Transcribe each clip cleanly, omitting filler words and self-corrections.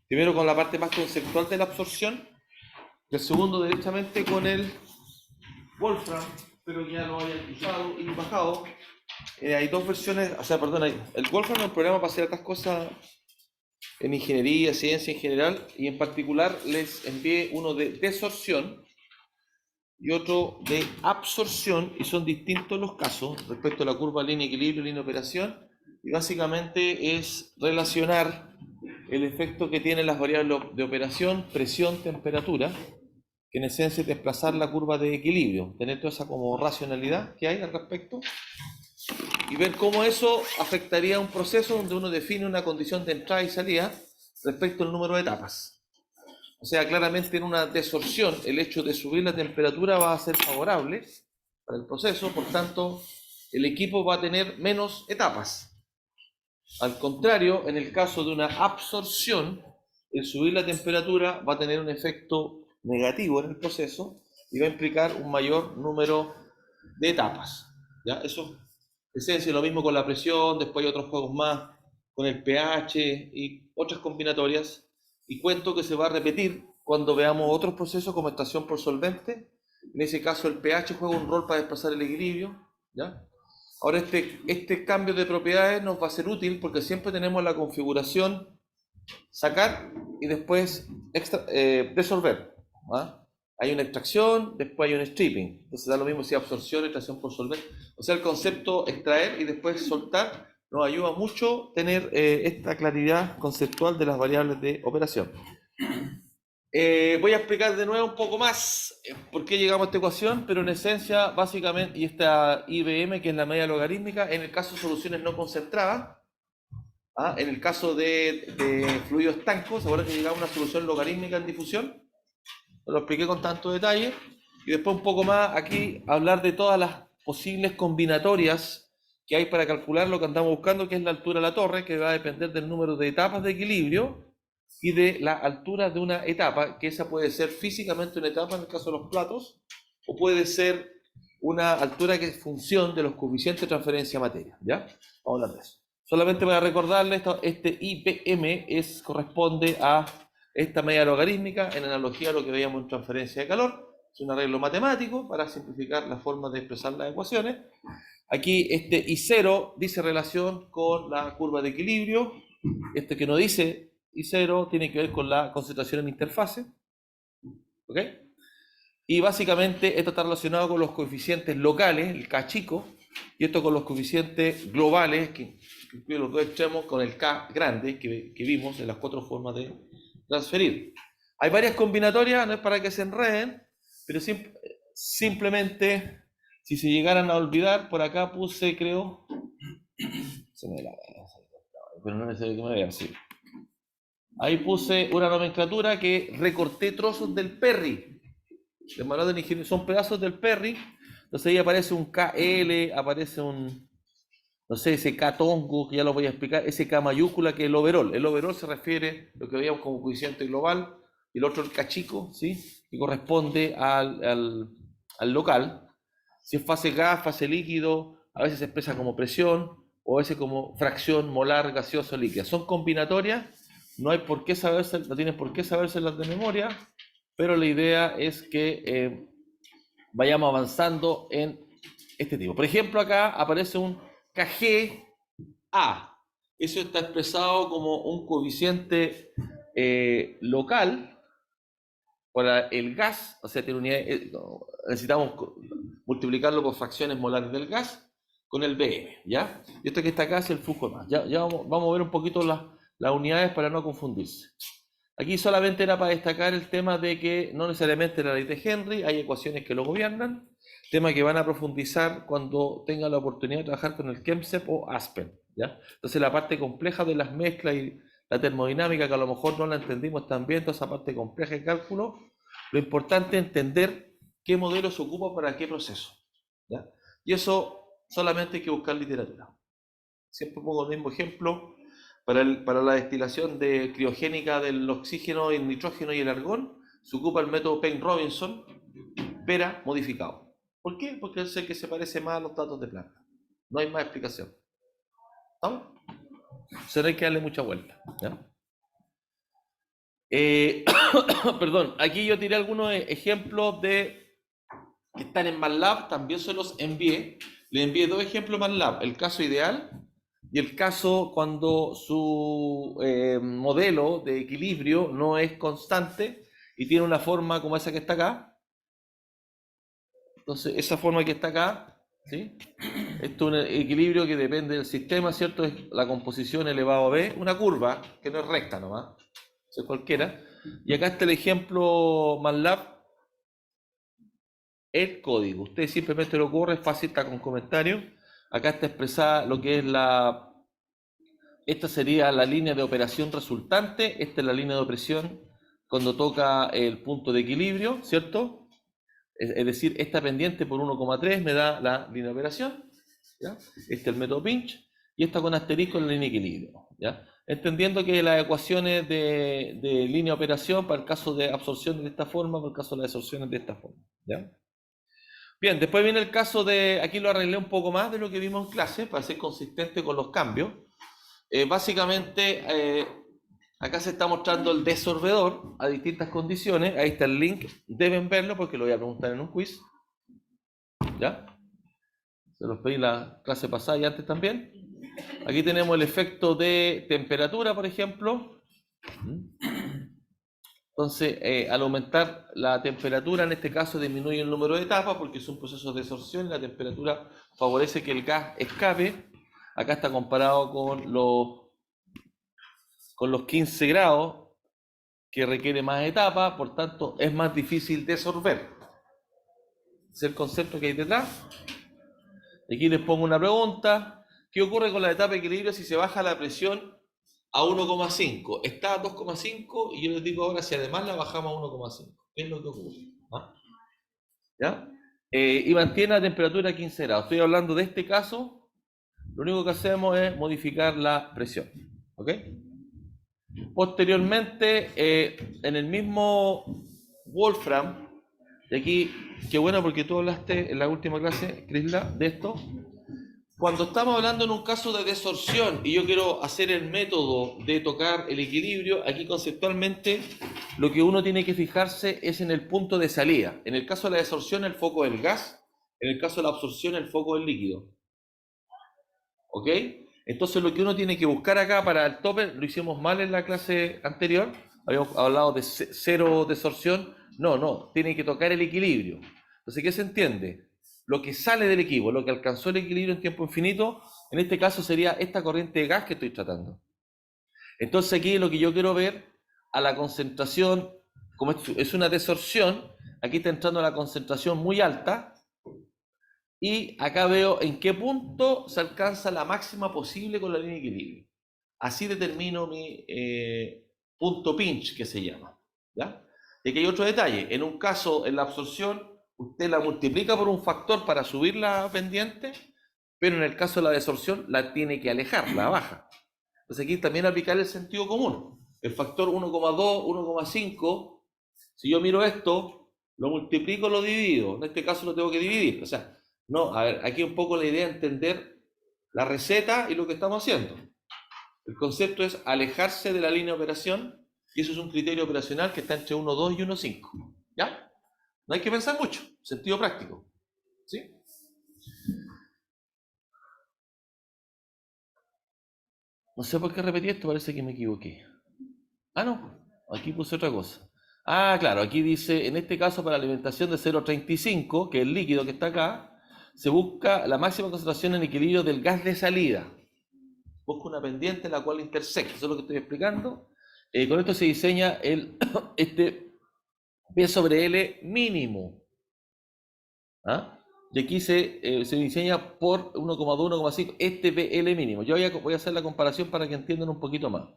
Primero con la parte más conceptual de la absorción, y el segundo directamente con el Wolfram, pero que ya lo hayan usado y bajado. Hay dos versiones, o sea, perdón, el Wolfram es un programa para hacer otras cosas en ingeniería, ciencia en general, y en particular les envié uno de desorción y otro de absorción, y son distintos los casos respecto a la curva línea equilibrio, línea operación, y básicamente es relacionar el efecto que tienen las variables de operación, presión, temperatura, que en esencia es desplazar la curva de equilibrio, tener toda esa como racionalidad que hay al respecto, y ver cómo eso afectaría un proceso donde uno define una condición de entrada y salida respecto al número de etapas. O sea, claramente en una desorción el hecho de subir la temperatura va a ser favorable para el proceso, por tanto el equipo va a tener menos etapas. Al contrario, en el caso de una absorción, el subir la temperatura va a tener un efecto negativo en el proceso y va a implicar un mayor número de etapas. ¿Ya? Eso es esencia, lo mismo con la presión, después hay otros juegos más, con el pH y otras combinatorias. Y cuento que se va a repetir cuando veamos otros procesos como extracción por solvente. En ese caso el pH juega un rol para desplazar el equilibrio. ¿Ya? Ahora este cambio de propiedades nos va a ser útil porque siempre tenemos la configuración sacar y después resolver. ¿Ah? Hay una extracción, después hay un stripping. Entonces da lo mismo si absorción, extracción por solver. O sea, el concepto extraer y después soltar nos ayuda mucho tener esta claridad conceptual de las variables de operación. Voy a explicar de nuevo un poco más por qué llegamos a esta ecuación, pero en esencia, básicamente, y esta IBM, que es la media logarítmica, en el caso de soluciones no concentradas, en el caso de fluidos estancos, ahora que llegamos a una solución logarítmica en difusión, lo expliqué con tanto detalle, y después un poco más aquí hablar de todas las posibles combinatorias que hay para calcular lo que andamos buscando, que es la altura de la torre, que va a depender del número de etapas de equilibrio y de la altura de una etapa, que esa puede ser físicamente una etapa en el caso de los platos, o puede ser una altura que es función de los coeficientes de transferencia de materia. ¿Ya? Vamos a hablar de eso. Solamente para recordarles, este IPM corresponde a esta media logarítmica en analogía a lo que veíamos en transferencia de calor. Es un arreglo matemático para simplificar la forma de expresar las ecuaciones. Aquí este I0 dice relación con la curva de equilibrio. Este que no dice I0 tiene que ver con la concentración en interfase. ¿Ok? Y básicamente esto está relacionado con los coeficientes locales, el K chico, y esto con los coeficientes globales, que incluyen los dos extremos, con el K grande que vimos en las cuatro formas de transferir. Hay varias combinatorias, no es para que se enreden, pero simplemente, si se llegaran a olvidar, por acá puse, creo, se me la, pero no es que me vea así. Ahí puse una nomenclatura que recorté trozos del Perry. El manual de ingeniería son pedazos del Perry. Entonces ahí aparece un KL, aparece un, no sé, ese K tongo, que ya lo voy a explicar, ese K mayúscula que es el overall. El overall se refiere a lo que veíamos como coeficiente global, y el otro el K chico, ¿sí? Que corresponde al local. Si es fase gas, fase líquido, a veces se expresa como presión, o a veces como fracción molar gaseoso líquida. Son combinatorias, no hay por qué saberse, no tienen por qué sabérselas de memoria, pero la idea es que vayamos avanzando en este tipo. Por ejemplo, acá aparece un KGA. Eso está expresado como un coeficiente local para el gas, o sea, tiene unidades, necesitamos multiplicarlo por fracciones molares del gas con el BM, ¿ya? Y esto que está acá es el flujo de más. Ya vamos a ver un poquito las unidades para no confundirse. Aquí solamente era para destacar el tema de que no necesariamente la ley de Henry, hay ecuaciones que lo gobiernan, tema que van a profundizar cuando tengan la oportunidad de trabajar con el ChemSep o Aspen, ¿ya? Entonces la parte compleja de las mezclas y la termodinámica, que a lo mejor no la entendimos tan bien, toda esa parte compleja de cálculo, lo importante es entender qué modelo se ocupa para qué proceso, ¿ya? Y eso solamente hay que buscar literatura. Siempre pongo el mismo ejemplo. Para la destilación criogénica del oxígeno, el nitrógeno y el argón, se ocupa el método Payne-Robinson, Vera modificado. ¿Por qué? Porque es el que se parece más a los datos de planta. No hay más explicación. ¿Estamos? Se no hay que darle mucha vuelta. ¿Ya? Perdón, aquí yo tiré algunos ejemplos de que están en MATLAB, también se los envié. Le envié dos ejemplos MATLAB, el caso ideal y el caso cuando su modelo de equilibrio no es constante y tiene una forma como esa que está acá. Entonces, esa forma que está acá, ¿sí? Esto es un equilibrio que depende del sistema, ¿cierto? Es la composición elevado a b, una curva que no es recta nomás, es cualquiera. Y acá está el ejemplo MATLAB, el código. Usted simplemente lo corre, es fácil, está con comentarios. Acá está expresada lo que es la... Esta sería la línea de operación resultante, esta es la línea de operación cuando toca el punto de equilibrio, ¿cierto? Es decir, esta pendiente por 1,3 me da la línea de operación, ¿ya? Este es el método pinch, y esta con asterisco en la línea de equilibrio, ¿ya? Entendiendo que las ecuaciones de línea de operación para el caso de absorción de esta forma, para el caso de las absorciones de esta forma, ¿ya? Bien, después viene el caso de, aquí lo arreglé un poco más de lo que vimos en clase, para ser consistente con los cambios. Básicamente, acá se está mostrando el desorbedor a distintas condiciones. Ahí está el link, deben verlo porque lo voy a preguntar en un quiz. ¿Ya? Se los pedí la clase pasada y antes también. Aquí tenemos el efecto de temperatura, por ejemplo. Entonces, al aumentar la temperatura, en este caso disminuye el número de etapas porque es un proceso de desorción y la temperatura favorece que el gas escape. Acá está comparado con los 15 grados, que requiere más etapas, por tanto es más difícil desorber. Es el concepto que hay detrás. Aquí les pongo una pregunta. ¿Qué ocurre con la etapa de equilibrio si se baja la presión a 1,5? Está a 2,5 y yo les digo ahora si además la bajamos a 1,5. ¿Qué es lo que ocurre? ¿Ah? ¿Ya? Y mantiene la temperatura a 15 grados. Estoy hablando de este caso. Lo único que hacemos es modificar la presión. ¿Ok? Posteriormente, en el mismo Wolfram, y aquí, qué bueno porque tú hablaste en la última clase, Crisla, de esto. Cuando estamos hablando en un caso de desorción y yo quiero hacer el método de tocar el equilibrio, aquí conceptualmente lo que uno tiene que fijarse es en el punto de salida. En el caso de la desorción, el foco del gas; en el caso de la absorción, el foco del líquido. ¿Ok? Entonces lo que uno tiene que buscar acá para el tope, lo hicimos mal en la clase anterior, habíamos hablado de cero desorción, no, tiene que tocar el equilibrio. Entonces, ¿qué se entiende? Lo que sale del equipo, lo que alcanzó el equilibrio en tiempo infinito, en este caso sería esta corriente de gas que estoy tratando. Entonces aquí lo que yo quiero ver, a la concentración, como es una desorción, aquí está entrando a la concentración muy alta, y acá veo en qué punto se alcanza la máxima posible con la línea de equilibrio. Así determino mi punto pinch, que se llama. ¿Ya? Y aquí hay otro detalle. En un caso, en la absorción, usted la multiplica por un factor para subir la pendiente, pero en el caso de la desorción, la tiene que alejar, la baja. Entonces aquí también aplicar el sentido común. El factor 1,2, 1,5, si yo miro esto, lo multiplico, lo divido. En este caso lo tengo que dividir. O sea, no, a ver, aquí un poco la idea de entender la receta y lo que estamos haciendo. El concepto es alejarse de la línea de operación, y eso es un criterio operacional que está entre 1,2 y 1,5. ¿Ya? No hay que pensar mucho, sentido práctico. ¿Sí? No sé por qué repetí esto, parece que me equivoqué. Ah, no, aquí puse otra cosa. Ah, claro, aquí dice, en este caso para alimentación de 0,35, que es el líquido que está acá, se busca la máxima concentración en equilibrio del gas de salida. Busca una pendiente la cual intersecta, eso es lo que estoy explicando. Con esto se diseña este P sobre L mínimo. ¿Ah? Y aquí se diseña por 1,2, 1,5, este PL mínimo. Yo voy a hacer la comparación para que entiendan un poquito más.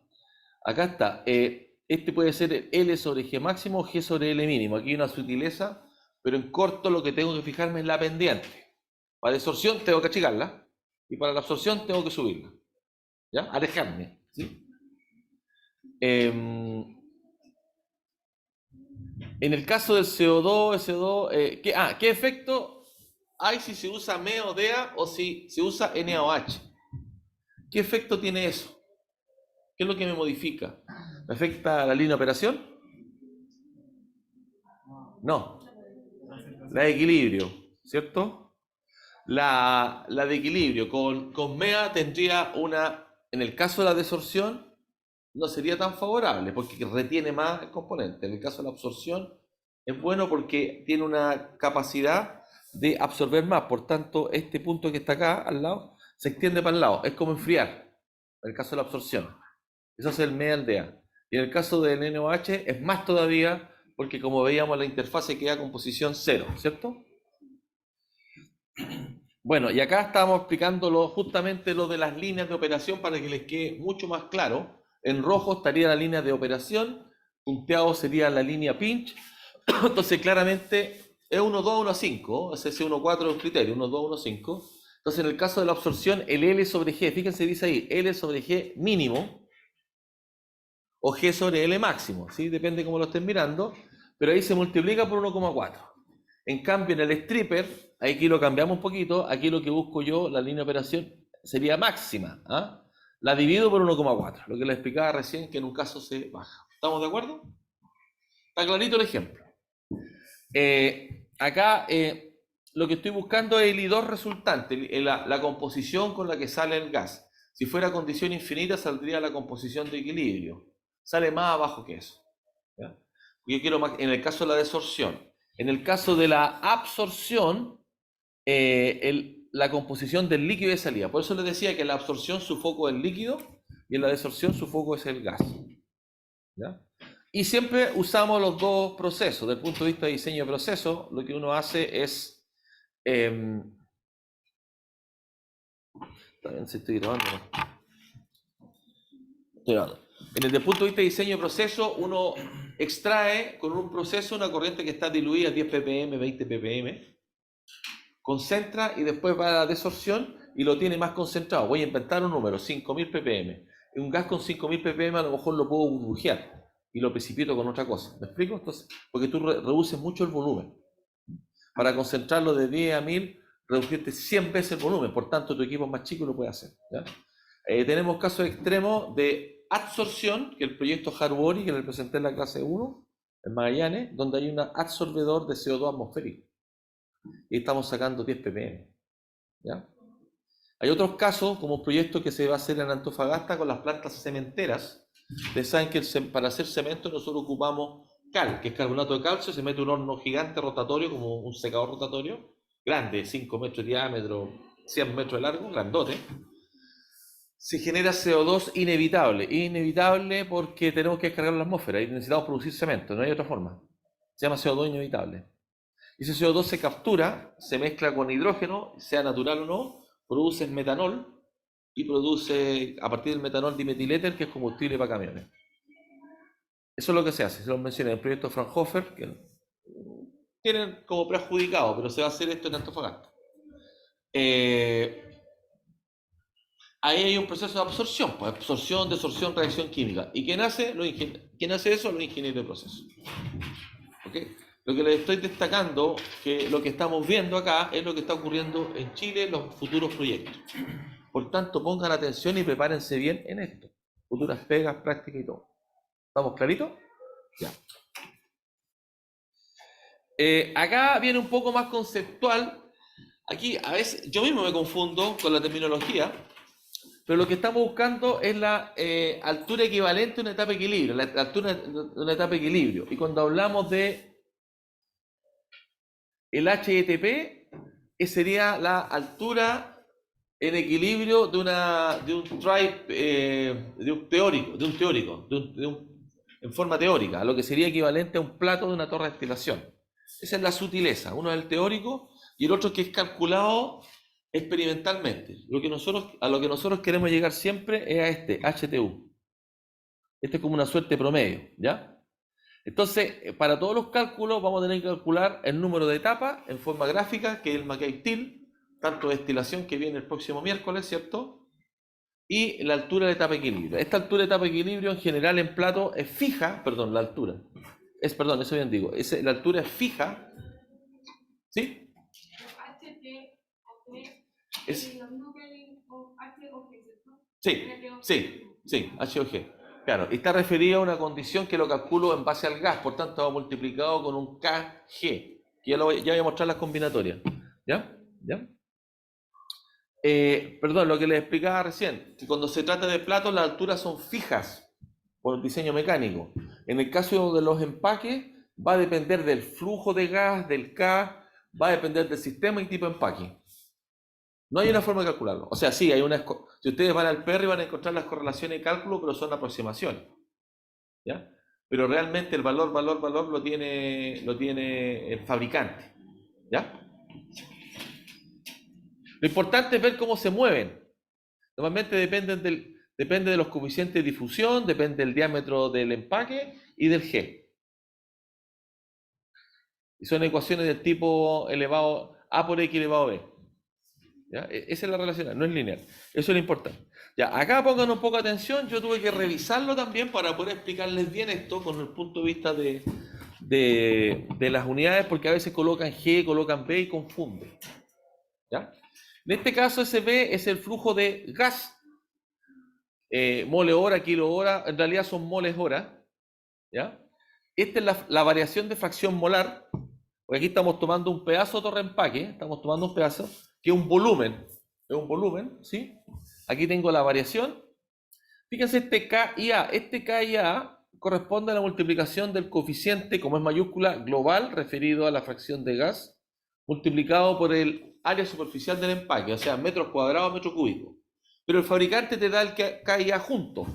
Acá está, este puede ser L sobre G máximo o G sobre L mínimo. Aquí hay una sutileza, pero en corto lo que tengo que fijarme es la pendiente. Para la desorción tengo que achicarla y para la absorción tengo que subirla. ¿Ya? Alejarme. ¿Sí? En el caso del CO2, SO2, ¿qué efecto hay si se usa ME o DEA o si se usa NaOH? ¿Qué efecto tiene eso? ¿Qué es lo que me modifica? ¿Me afecta la línea de operación? No, la de equilibrio, ¿cierto? La de equilibrio con MEA tendría en el caso de la desorción, no sería tan favorable porque retiene más el componente. En el caso de la absorción, es bueno porque tiene una capacidad de absorber más. Por tanto, este punto que está acá al lado se extiende para el lado. Es como enfriar en el caso de la absorción. Eso es el MEA aldea. Y en el caso del NOH es más todavía porque como veíamos la interfase queda con posición 0, ¿cierto? Bueno, y acá estábamos explicando justamente lo de las líneas de operación para que les quede mucho más claro. En rojo estaría la línea de operación, punteado sería la línea pinch. Entonces, claramente es 1, 2, 1, 5. Ese es 1, 4 es un criterio, 1, 2, 1, 5. Entonces, en el caso de la absorción, el L sobre G, fíjense, dice ahí, L sobre G mínimo o G sobre L máximo, ¿sí? Depende cómo lo estén mirando, pero ahí se multiplica por 1,4. En cambio, en el stripper, aquí lo cambiamos un poquito, aquí lo que busco yo, la línea de operación, sería máxima. ¿Ah? La divido por 1,4, lo que les explicaba recién, que en un caso se baja. ¿Estamos de acuerdo? Está clarito el ejemplo. Acá lo que estoy buscando es el I2 resultante, la composición con la que sale el gas. Si fuera condición infinita, saldría la composición de equilibrio. Sale más abajo que eso. ¿Ya? Yo quiero más, en el caso de la desorción. En el caso de la absorción, la composición del líquido de salida. Por eso les decía que en la absorción su foco es el líquido y en la desorción su foco es el gas. ¿Ya? Y siempre usamos los dos procesos. Desde el punto de vista de diseño de proceso, lo que uno hace es... también si estoy grabando. Estoy grabando. Desde el punto de vista de diseño de proceso, uno extrae con un proceso una corriente que está diluida a 10 ppm, 20 ppm, concentra y después va a la desorción y lo tiene más concentrado. Voy a inventar un número, 5000 ppm. Un gas con 5000 ppm a lo mejor lo puedo burbujear y lo precipito con otra cosa. ¿Me explico? Entonces, porque tú reduces mucho el volumen. Para concentrarlo de 10 a 1000, reducirte 100 veces el volumen. Por tanto, tu equipo es más chico y lo puede hacer. ¿Ya? Tenemos casos extremos de absorción, que el proyecto Harbori, que le presenté en la clase 1, en Magallanes, donde hay un absorbedor de CO2 atmosférico. Y estamos sacando 10 ppm. ¿Ya? Hay otros casos, como un proyecto que se va a hacer en Antofagasta con las plantas cementeras. Ustedes saben que para hacer cemento nosotros ocupamos cal, que es carbonato de calcio, se mete un horno gigante rotatorio, como un secador rotatorio, grande, 5 metros de diámetro, 100 metros de largo, grandote. Se genera CO2 inevitable porque tenemos que descargar la atmósfera y necesitamos producir cemento, no hay otra forma. Se llama CO2 inevitable. Y ese CO2 se captura, se mezcla con hidrógeno, sea natural o no, produce metanol y produce a partir del metanol dimetiléter, que es combustible para camiones. Eso es lo que se hace, se lo mencioné en el proyecto Fraunhofer, que tienen como preadjudicado, pero se va a hacer esto en Antofagasta. Ahí hay un proceso de absorción, pues absorción, desorción, reacción química. ¿Y quién hace? ¿Quién hace eso? Los ingenieros de proceso. ¿Okay? Lo que les estoy destacando, que lo que estamos viendo acá es lo que está ocurriendo en Chile en los futuros proyectos. Por tanto, pongan atención y prepárense bien en esto. Futuras pegas, prácticas y todo. ¿Estamos claritos? Ya. Acá viene un poco más conceptual. Aquí a veces yo mismo me confundo con la terminología, pero lo que estamos buscando es la altura equivalente a una etapa de equilibrio, la altura de una etapa de equilibrio. Y cuando hablamos de el HETP, sería la altura en equilibrio de un tribe, de un teórico, en forma teórica, a lo que sería equivalente a un plato de una torre de destilación. Esa es la sutileza. Uno es el teórico y el otro que es calculado experimentalmente. A lo que nosotros queremos llegar siempre es a este, HTU. Este es como una suerte promedio, ¿ya? Entonces, para todos los cálculos vamos a tener que calcular el número de etapas en forma gráfica, que es el McKay-Till, tanto de destilación que viene el próximo miércoles, ¿cierto? Y la altura de etapa de equilibrio. Esta altura de etapa de equilibrio en general en plato es fija, perdón, la altura. Eso bien digo, la altura es fija, ¿sí? Es, sí, HOG. Claro, y está referido a una condición que lo calculo en base al gas, por tanto va multiplicado con un KG, que ya voy a mostrar las combinatorias. ¿Ya? ¿Ya? Perdón, lo que les explicaba recién, que cuando se trata de platos las alturas son fijas por diseño mecánico. En el caso de los empaques va a depender del flujo de gas, del K, va a depender del sistema y tipo de empaque. No hay una forma de calcularlo. O sea, sí, si ustedes van al PERRI van a encontrar las correlaciones de cálculo, pero son aproximaciones. ¿Ya? Pero realmente el valor lo tiene el fabricante. ¿Ya? Lo importante es ver cómo se mueven. Normalmente depende de los coeficientes de difusión, depende del diámetro del empaque y del G. Y son ecuaciones del tipo elevado A por X elevado a B. ¿Ya? Esa es la relación, no es lineal. Eso es lo importante. Ya, acá pongan un poco de atención, yo tuve que revisarlo también para poder explicarles bien esto con el punto de vista de las unidades, porque a veces colocan G, colocan B y confunden. ¿Ya? En este caso, ese B es el flujo de gas. Mole hora, kilo hora, en realidad son moles hora. ¿Ya? Esta es la variación de fracción molar, porque aquí estamos tomando un pedazo de torre empaque, estamos tomando un pedazo, que es un volumen, ¿sí? Aquí tengo la variación. Fíjense este K y A. Este K y A corresponde a la multiplicación del coeficiente, como es mayúscula, global, referido a la fracción de gas, multiplicado por el área superficial del empaque, o sea, metros cuadrados, metro cúbico. Pero el fabricante te da el K y A juntos.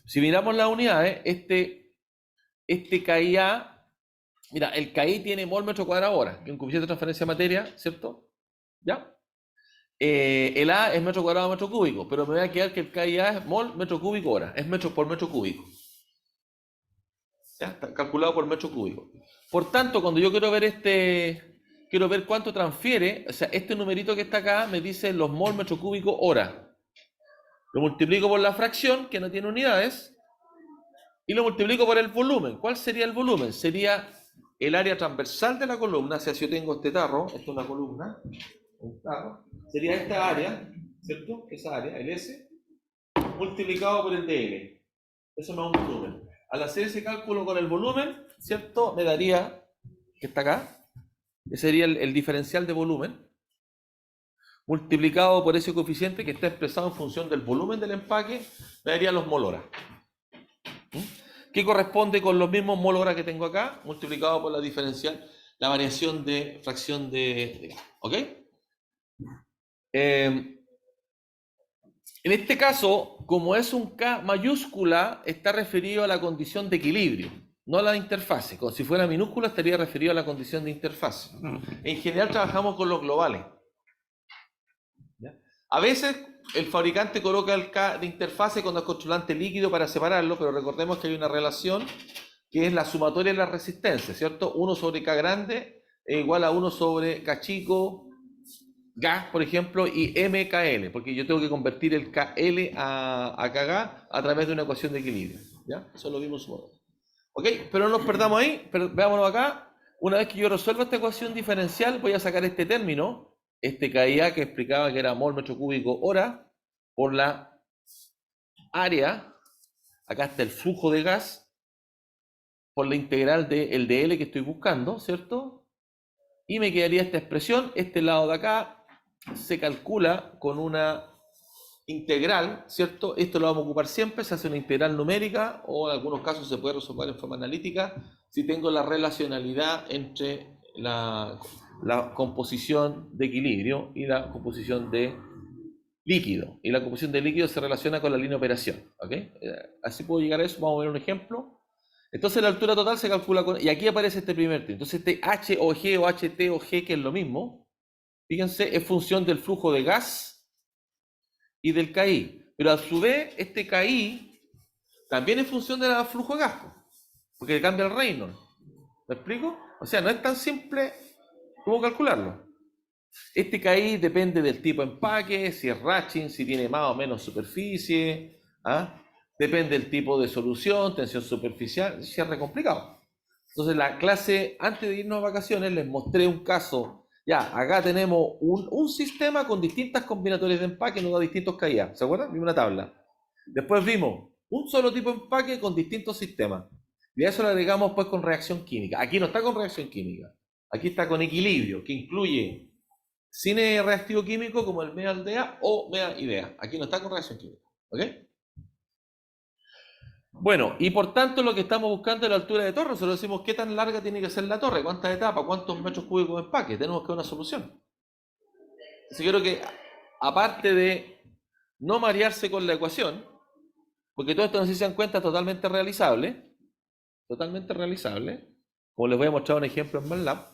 Si miramos las unidades, este K y A, mira, el KI tiene mol metro cuadrado hora, que es un coeficiente de transferencia de materia, ¿cierto? ¿Ya? El A es metro cuadrado metro cúbico, pero me voy a quedar que el KIA es mol metro cúbico hora, es metro por metro cúbico. ¿Ya? Está calculado por metro cúbico. Por tanto, cuando yo quiero ver cuánto transfiere, o sea, este numerito que está acá me dice los mol metro cúbico hora. Lo multiplico por la fracción, que no tiene unidades, y lo multiplico por el volumen. ¿Cuál sería el volumen? Sería el área transversal de la columna, o sea, si yo tengo este tarro, esto es una columna, un tarro, sería esta área, ¿cierto? Esa área, el S, multiplicado por el DL. Eso me da un volumen. Al hacer ese cálculo con el volumen, ¿cierto? Me daría, que está acá, ese sería el diferencial de volumen, multiplicado por ese coeficiente que está expresado en función del volumen del empaque, me daría los mol hora. Que corresponde con los mismos mol hora que tengo acá, multiplicado por la diferencial, la variación de fracción de gas. ¿Ok? En este caso, como es un K mayúscula, está referido a la condición de equilibrio, no a la interfase. Como si fuera minúscula, estaría referido a la condición de interfase. En general trabajamos con los globales. ¿Ya? A veces el fabricante coloca el K de interfase con el controlante líquido para separarlo, pero recordemos que hay una relación que es la sumatoria de las resistencias, ¿cierto? 1 sobre K grande es igual a 1 sobre K chico, gas, por ejemplo, y MKL, porque yo tengo que convertir el KL a KG a través de una ecuación de equilibrio. ¿Ya? Eso lo vimos en modo. ¿Ok? Pero no nos perdamos ahí, pero veámonos acá. Una vez que yo resuelva esta ecuación diferencial, voy a sacar este término, este KIA que explicaba que era mol metro cúbico hora, por la área, acá está el flujo de gas, por la integral del DL que estoy buscando, ¿cierto? Y me quedaría esta expresión, este lado de acá se calcula con una integral, ¿cierto? Esto lo vamos a ocupar siempre, se hace una integral numérica o en algunos casos se puede resolver en forma analítica si tengo la relacionalidad entre la composición de equilibrio y la composición de líquido. Y la composición de líquido se relaciona con la línea de operación, ¿ok? Así puedo llegar a eso, vamos a ver un ejemplo. Entonces la altura total se calcula con... Y aquí aparece este primer término. Entonces este H o G o HT o G, que es lo mismo, fíjense, es función del flujo de gas y del KI. Pero a su vez, este KI también es función del flujo de gas, porque cambia el Reynolds. ¿Me explico? O sea, no es tan simple como calcularlo. Este KI depende del tipo de empaque, si es ratching, si tiene más o menos superficie, ¿ah? Depende del tipo de solución, tensión superficial, es re complicado. Entonces la clase, antes de irnos a vacaciones, les mostré un caso. Ya, acá tenemos un sistema con distintas combinatorias de empaque, nos da distintos KIA. ¿Se acuerdan? Vimos una tabla. Después vimos Un solo tipo de empaque con distintos sistemas. Y a eso le agregamos pues con reacción química. Aquí no está con reacción química. Aquí está con equilibrio, que incluye cine reactivo químico como el MEA aldea o MEA idea. Aquí no está con reacción química. ¿Ok? Bueno, y por tanto lo que estamos buscando es la altura de torre. Nosotros decimos qué tan larga tiene que ser la torre, cuántas etapas, cuántos metros cúbicos de empaque. Tenemos que dar una solución. Así que creo que, aparte de no marearse con la ecuación, porque todo esto, no sé si se dan cuenta, es totalmente realizable, como les voy a mostrar un ejemplo en MATLAB,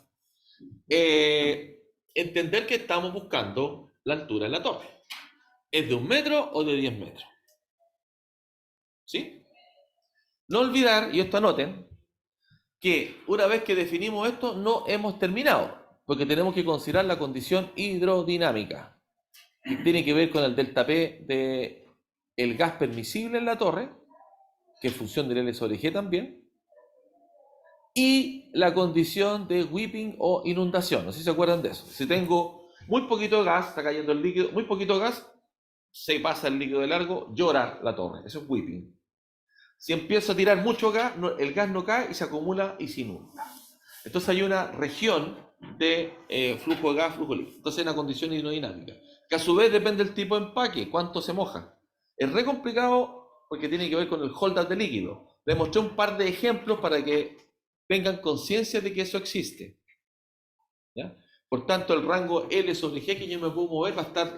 entender que estamos buscando la altura de la torre. ¿Es de 1 metro o de 10 metros? ¿Sí? No olvidar, y esto anoten, que una vez que definimos esto, no hemos terminado, porque tenemos que considerar la condición hidrodinámica, que tiene que ver con el delta P de el gas permisible en la torre, que es función del L sobre G también, y la condición de whipping o inundación. No sé si se acuerdan de eso. Si tengo muy poquito gas, está cayendo el líquido, muy poquito gas, se pasa el líquido de largo, llora la torre. Eso es whipping. Si empiezo a tirar mucho gas, el gas no cae y se acumula y se inunda. Entonces hay una región de flujo de gas, flujo líquido. Entonces hay una condición hidrodinámica, que a su vez depende del tipo de empaque, cuánto se moja. Es re complicado porque tiene que ver con el hold-up de líquido. Les mostré un par de ejemplos para que tengan conciencia de que eso existe. ¿Ya? Por tanto, el rango L sobre G que yo me puedo mover va a estar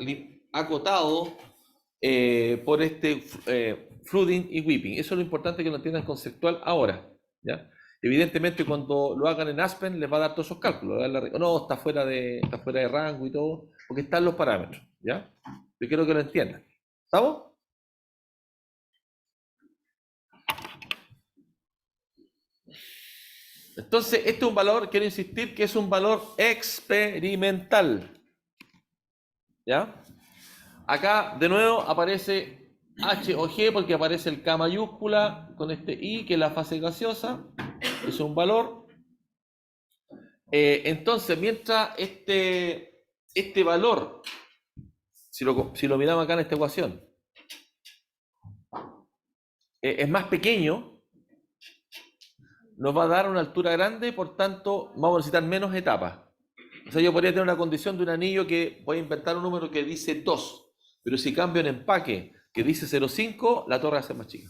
acotado por este flooding y whipping. Eso es lo importante que lo entiendan conceptual ahora. ¿Ya? Evidentemente, cuando lo hagan en Aspen, les va a dar todos esos cálculos. No, está fuera de rango y todo, porque están los parámetros. ¿Ya? Yo quiero que lo entiendan. ¿Estamos? Entonces, este es un valor, quiero insistir, que es un valor experimental. ¿Ya? Acá, de nuevo, aparece H o G porque aparece el K mayúscula con este I, que es la fase gaseosa. Es un valor. Entonces, mientras este valor, si lo miramos acá en esta ecuación, es más pequeño, nos va a dar una altura grande, por tanto, vamos a necesitar menos etapas. O sea, yo podría tener una condición de un anillo que voy a inventar un número que dice 2, pero si cambio en empaque que dice 0,5, la torre va a ser más chica.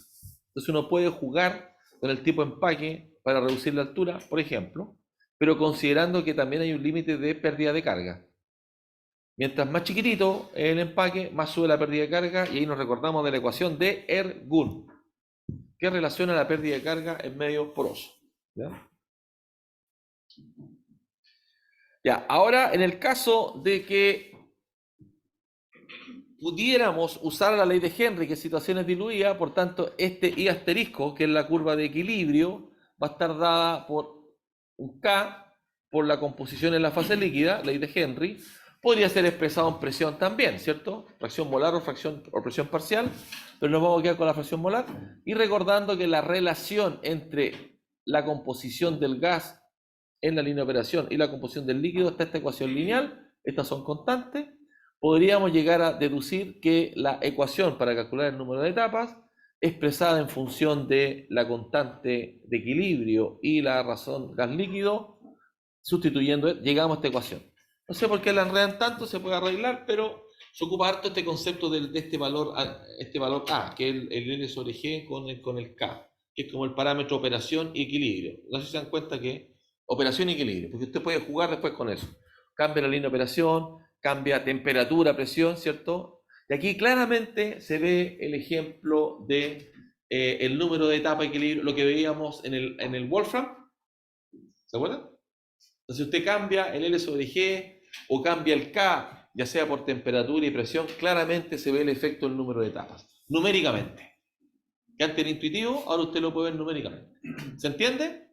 Entonces uno puede jugar con el tipo de empaque para reducir la altura, por ejemplo, pero considerando que también hay un límite de pérdida de carga. Mientras más chiquitito el empaque, más sube la pérdida de carga, y ahí nos recordamos de la ecuación de Ergun, que relaciona la pérdida de carga en medio poroso. ¿Ya? Ya, ahora en el caso de que pudiéramos usar la ley de Henry, que es situaciones diluidas, por tanto, este I asterisco, que es la curva de equilibrio, va a estar dada por un K por la composición en la fase líquida, ley de Henry. Podría ser expresado en presión también, ¿cierto? Fracción molar o presión parcial, pero nos vamos a quedar con la fracción molar. Y recordando que la relación entre la composición del gas en la línea de operación y la composición del líquido está esta ecuación lineal, estas son constantes. Podríamos llegar a deducir que la ecuación para calcular el número de etapas, expresada en función de la constante de equilibrio y la razón gas líquido, sustituyendo, llegamos a esta ecuación. No sé por qué la enredan tanto, se puede arreglar, pero se ocupa harto este concepto de este valor A, que es el L sobre G con el K, que es como el parámetro operación y equilibrio. No sé si se dan cuenta que operación y equilibrio, porque usted puede jugar después con eso. Cambia la línea de operación, cambia temperatura, presión, ¿cierto? Y aquí claramente se ve el ejemplo de el número de etapa de equilibrio, lo que veíamos en el Wolfram. ¿Se acuerdan? Entonces usted cambia el L sobre G o cambia el K, ya sea por temperatura y presión, claramente se ve el efecto del número de etapas, numéricamente. Que antes era intuitivo, ahora usted lo puede ver numéricamente. ¿Se entiende?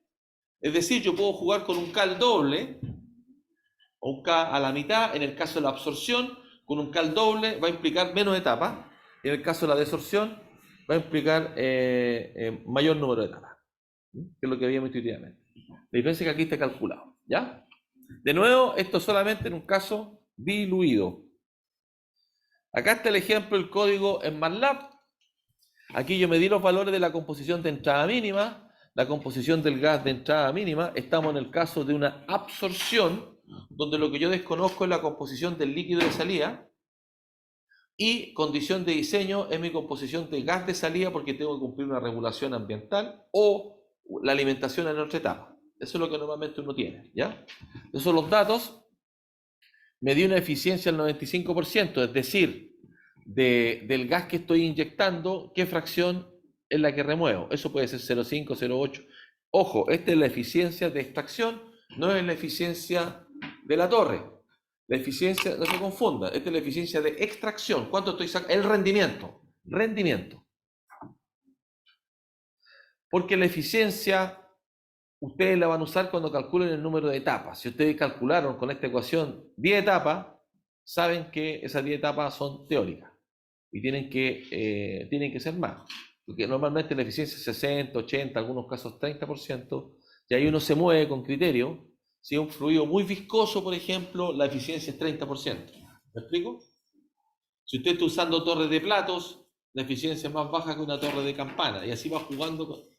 Es decir, yo puedo jugar con un K al doble o un K a la mitad. En el caso de la absorción, con un K al doble va a implicar menos etapas. En el caso de la desorción, va a implicar mayor número de etapas, que es lo que veíamos intuitivamente. La diferencia es que aquí está calculado, ¿ya? De nuevo, esto solamente en un caso diluido. Acá está el ejemplo del código en MATLAB. Aquí yo medí los valores de la composición de entrada mínima, la composición del gas de entrada mínima. Estamos en el caso de una absorción, donde lo que yo desconozco es la composición del líquido de salida, y condición de diseño es mi composición de gas de salida, porque tengo que cumplir una regulación ambiental o la alimentación en otra etapa. Eso es lo que normalmente uno tiene, ¿ya? Esos son los datos. Me dio una eficiencia del 95%, es decir, del gas que estoy inyectando, ¿qué fracción es la que remuevo? Eso puede ser 0,5, 0,8. Ojo, esta es la eficiencia de extracción, no es la eficiencia de la torre. La eficiencia, no se confunda, esta es la eficiencia de extracción. ¿Cuánto estoy sacando? El rendimiento. Rendimiento. Porque la eficiencia ustedes la van a usar cuando calculen el número de etapas. Si ustedes calcularon con esta ecuación 10 etapas, saben que esas 10 etapas son teóricas y tienen que ser más. Porque normalmente la eficiencia es 60, 80, algunos casos 30%, y ahí uno se mueve con criterio. Si es un fluido muy viscoso, por ejemplo, la eficiencia es 30%. ¿Me explico? Si usted está usando torres de platos, la eficiencia es más baja que una torre de campana, y así va jugando,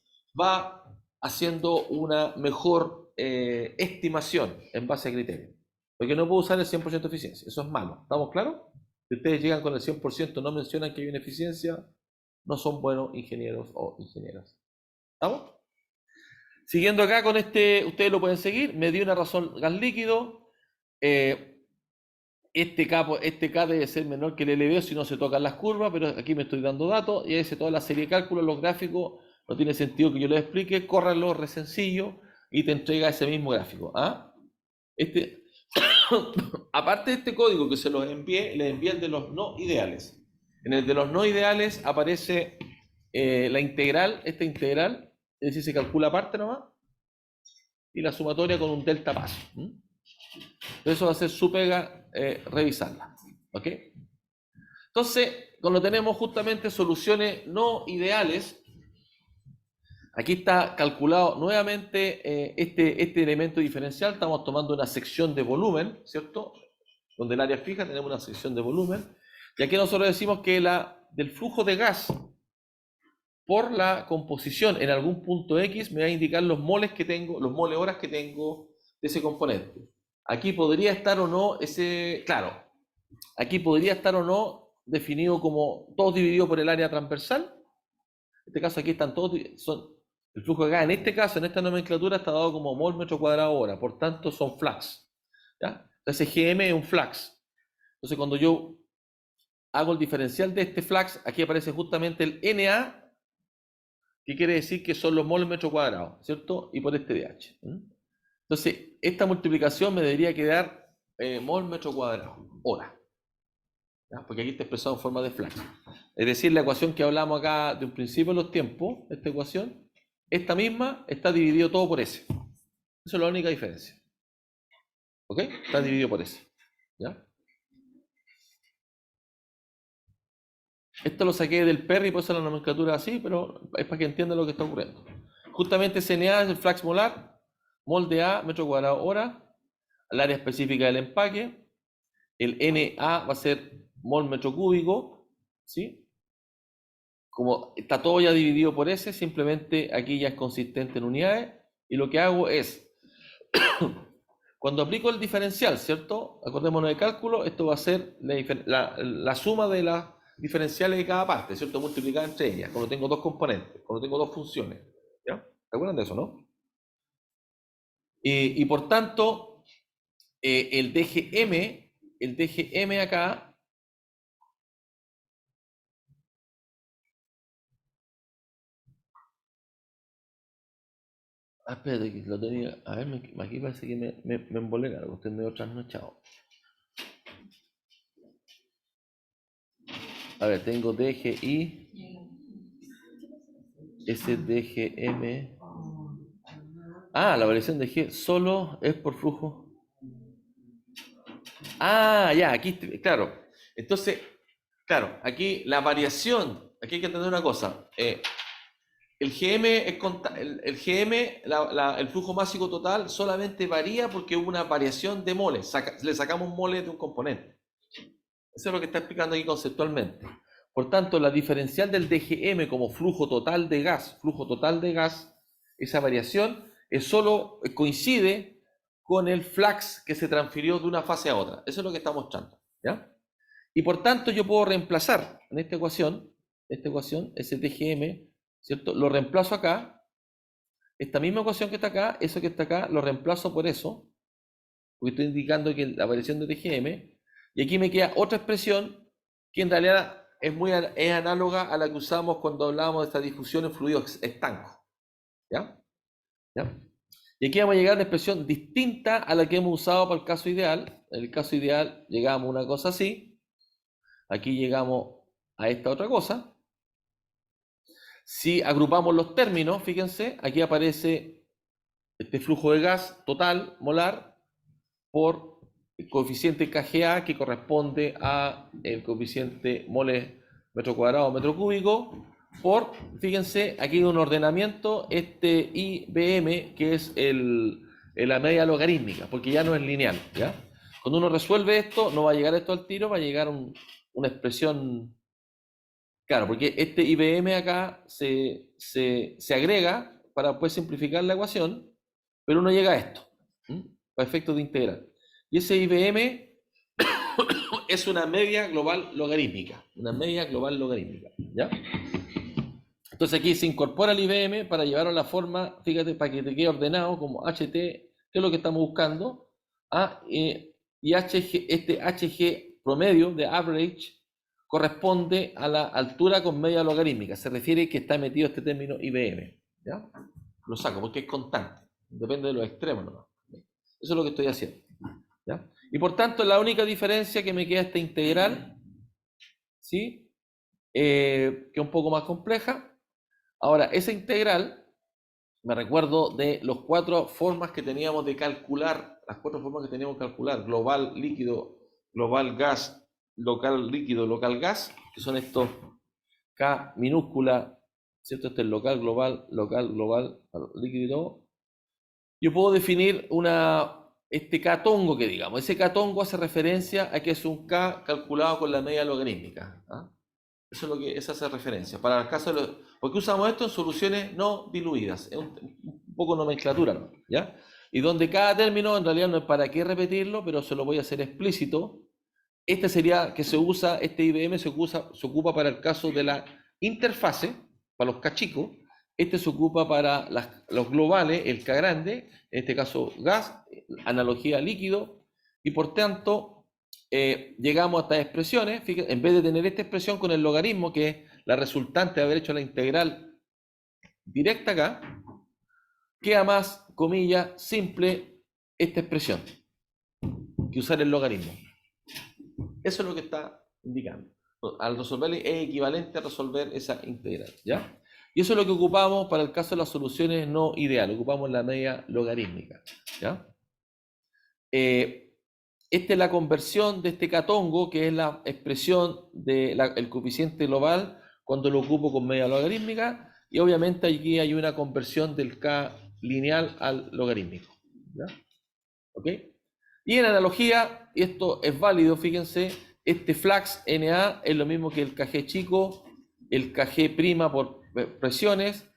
va haciendo una mejor estimación en base a criterios. Porque no puedo usar el 100% de eficiencia, eso es malo. ¿Estamos claros? Si ustedes llegan con el 100%, no mencionan que hay una eficiencia, no son buenos ingenieros o ingenieras. ¿Estamos? Siguiendo acá con ustedes lo pueden seguir. Me dio una razón gas líquido. Este K debe ser menor que el LV si no se tocan las curvas, pero aquí me estoy dando datos y hice toda la serie de cálculos, los gráficos. No tiene sentido que yo les explique, córranlo, re sencillo, y te entrega ese mismo gráfico. ¿Ah? Aparte de este código que se los envié, les envié el de los no ideales. En el de los no ideales aparece la integral, esta integral, es decir, se calcula aparte nomás, y la sumatoria con un delta paso. Eso va a ser su pega revisarla. ¿Ok? Entonces, cuando tenemos justamente soluciones no ideales, aquí está calculado nuevamente este elemento diferencial. Estamos tomando una sección de volumen, ¿cierto? Donde el área fija tenemos una sección de volumen. Y aquí nosotros decimos que del flujo de gas por la composición en algún punto X me va a indicar los moles que tengo, los moles horas que tengo de ese componente. Aquí podría estar o no claro, aquí podría estar o no definido como todos divididos por el área transversal. En este caso aquí están todos, el flujo de gas en este caso, en esta nomenclatura está dado como mol metro cuadrado hora, por tanto son flux. ¿Ya? Entonces GM es un flux. Entonces cuando yo hago el diferencial de este flux, aquí aparece justamente el NA, que quiere decir que son los moles metro cuadrado, ¿cierto? Y por este DH. Entonces, esta multiplicación me debería quedar mol metro cuadrado, hora. ¿Ya? Porque aquí está expresado en forma de flux. Es decir, la ecuación que hablamos acá de un principio de los tiempos, esta ecuación, esta misma está dividido todo por S. Esa es la única diferencia. ¿Ok? Está dividido por S. ¿Ya? Esto lo saqué del Perry, por eso la nomenclatura es así, pero es para que entiendan lo que está ocurriendo. Justamente CNA es el flux molar, mol de A, metro cuadrado hora, al área específica del empaque. El NA va a ser mol metro cúbico, ¿sí? Como está todo ya dividido por S, simplemente aquí ya es consistente en unidades. Y lo que hago es, cuando aplico el diferencial, ¿cierto? Acordémonos de cálculo, esto va a ser la suma de las diferenciales de cada parte, ¿cierto? Multiplicada entre ellas, cuando tengo dos componentes, cuando tengo dos funciones. ¿Ya? ¿Se acuerdan de eso, no? Y por tanto, el DGM acá, espérate que lo tenía, a ver, aquí parece que me embolé algo, estoy medio trasnochado. A ver, tengo DGI, SDGM. Ah, la variación de G solo es por flujo. Ah, ya, aquí, claro. Entonces, claro, aquí la variación, aquí hay que entender una cosa. El GM, el flujo másico total solamente varía porque hubo una variación de moles. Le sacamos moles de un componente. Eso es lo que está explicando aquí conceptualmente. Por tanto, la diferencial del DGM como flujo total de gas, esa variación solo coincide con el flux que se transfirió de una fase a otra. Eso es lo que está mostrando, ¿ya? Y por tanto yo puedo reemplazar en esta ecuación, ese DGM, ¿cierto? Lo reemplazo acá, esta misma ecuación que está acá, eso que está acá, lo reemplazo por eso, porque estoy indicando que la variación de DGM, y aquí me queda otra expresión que en realidad es análoga a la que usamos cuando hablábamos de esta difusión en fluidos estancos, ¿ya? ¿Ya? Y aquí vamos a llegar a una expresión distinta a la que hemos usado para el caso ideal. En el caso ideal llegamos a una cosa así, aquí llegamos a esta otra cosa. Si agrupamos los términos, fíjense, aquí aparece este flujo de gas total molar por el coeficiente KGA, que corresponde a el coeficiente moles metro cuadrado metro cúbico, por, fíjense, aquí hay un ordenamiento, este IBM, que es la media logarítmica, porque ya no es lineal, ¿ya? Cuando uno resuelve esto, no va a llegar esto al tiro, va a llegar una expresión. Claro, porque este IBM acá se agrega para después simplificar la ecuación, pero uno llega a esto, para efectos de integral. Y ese IBM es una media global logarítmica, ¿ya? Entonces aquí se incorpora el IBM para llevarlo a la forma, fíjate, para que te quede ordenado como HT, que es lo que estamos buscando, y este HG promedio de average corresponde a la altura con media logarítmica. Se refiere que está metido este término IBM, ¿ya? Lo saco porque es constante, depende de los extremos, ¿no? Eso es lo que estoy haciendo, ¿ya? Y por tanto, la única diferencia que me queda esta integral, ¿sí? Que es un poco más compleja. Ahora, esa integral, me recuerdo de las cuatro formas que teníamos de calcular, global líquido, global gas, local líquido, local gas, que son estos K minúscula, ¿cierto? Este es local, global, líquido. Yo puedo definir este K tongo que digamos. Ese K tongo hace referencia a que es un K calculado con la media logarítmica, ¿ah? Eso es lo que esa hace referencia. Para el caso de ¿por qué usamos esto en soluciones no diluidas? Es un poco nomenclatura, ¿no? ¿Ya? Y donde cada término en realidad no es para qué repetirlo, pero se lo voy a hacer explícito. Este sería que este IBM se ocupa para el caso de la interfase, para los K chicos. Este se ocupa para los globales, el K grande, en este caso gas, analogía líquido, y por tanto llegamos a estas expresiones. Fíjense, en vez de tener esta expresión con el logaritmo, que es la resultante de haber hecho la integral directa acá, queda más, comillas, simple esta expresión que usar el logaritmo. Eso es lo que está indicando. Al resolver es equivalente a resolver esa integral, ¿ya? Y eso es lo que ocupamos para el caso de las soluciones no ideales. Ocupamos la media logarítmica, ¿ya? Esta es la conversión de este catongo, que es la expresión del coeficiente global cuando lo ocupo con media logarítmica, y obviamente aquí hay una conversión del K lineal al logarítmico, ¿ya? ¿Ok? Y en analogía, y esto es válido, fíjense, este flux NA es lo mismo que el KG chico, el KG prima por presiones,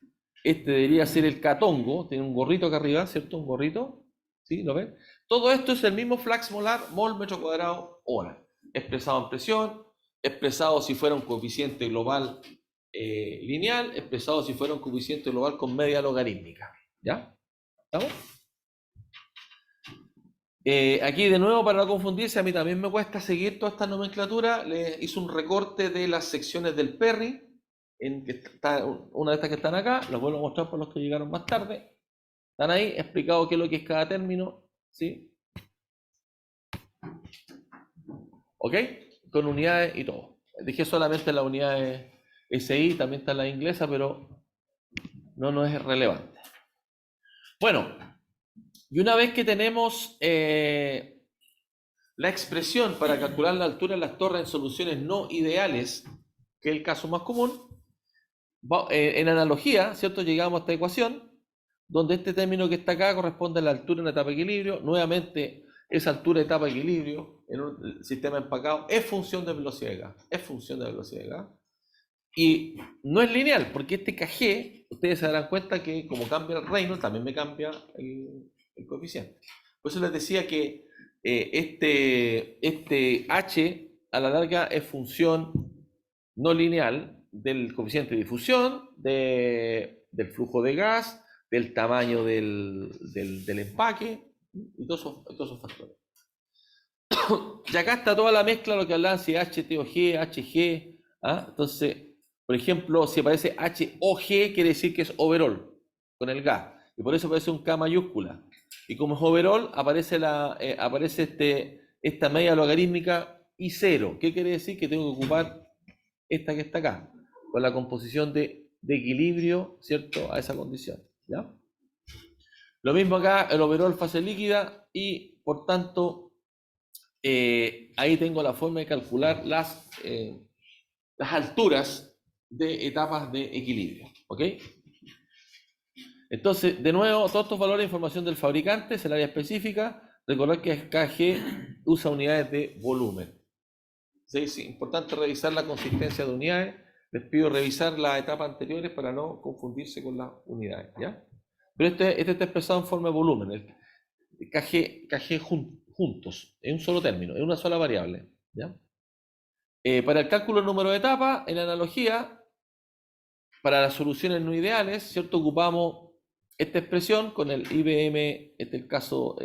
este debería ser el catongo, tiene un gorrito acá arriba, ¿cierto? Un gorrito, ¿sí? ¿Lo ven? Todo esto es el mismo flux molar, mol metro cuadrado hora, expresado en presión, expresado si fuera un coeficiente global lineal, expresado si fuera un coeficiente global con media logarítmica, ¿ya? ¿Estamos? Aquí de nuevo, para no confundirse, a mí también me cuesta seguir toda esta nomenclatura. Les hice un recorte de las secciones del Perry, que está una de estas que están acá, las vuelvo a mostrar por los que llegaron más tarde. Están ahí, explicado qué es lo que es cada término, ¿sí? ¿Ok? Con unidades y todo. Dije solamente las unidades SI, también está la inglesa, pero no es relevante. Bueno, y una vez que tenemos la expresión para calcular la altura de las torres en soluciones no ideales, que es el caso más común, en analogía, ¿cierto? Llegamos a esta ecuación, donde este término que está acá corresponde a la altura de una etapa de equilibrio. Nuevamente, esa altura de etapa de equilibrio en un sistema empacado es función de velocidad de gas. Y no es lineal, porque este KG, ustedes se darán cuenta que como cambia el Reynolds, también me cambia el coeficiente. Por eso les decía que este H a la larga es función no lineal del coeficiente de difusión, del flujo de gas, del tamaño del empaque y todos esos factores. Y acá está toda la mezcla, lo que hablaban, si HT o G, HG. ¿Ah? Entonces, por ejemplo, si aparece HOG, quiere decir que es overall, con el gas. Y por eso aparece un K mayúscula. Y como es overall, aparece esta media logarítmica I0. ¿Qué quiere decir? Que tengo que ocupar esta que está acá, con la composición de equilibrio, ¿cierto? A esa condición. ¿Ya? Lo mismo acá, el overall fase líquida y, por tanto, ahí tengo la forma de calcular las alturas de etapas de equilibrio. ¿Ok? Entonces, de nuevo, todos estos valores de información del fabricante es el área específica. Recordar que KG usa unidades de volumen. ¿Sí? Sí, importante revisar la consistencia de unidades. Les pido revisar las etapas anteriores para no confundirse con las unidades. ¿Ya? Pero este está expresado en forma de volumen. El KG juntos, en un solo término, en una sola variable. ¿Ya? Para el cálculo del número de etapas, en analogía, para las soluciones no ideales, ¿cierto? Ocupamos esta expresión con el IBM, este es el caso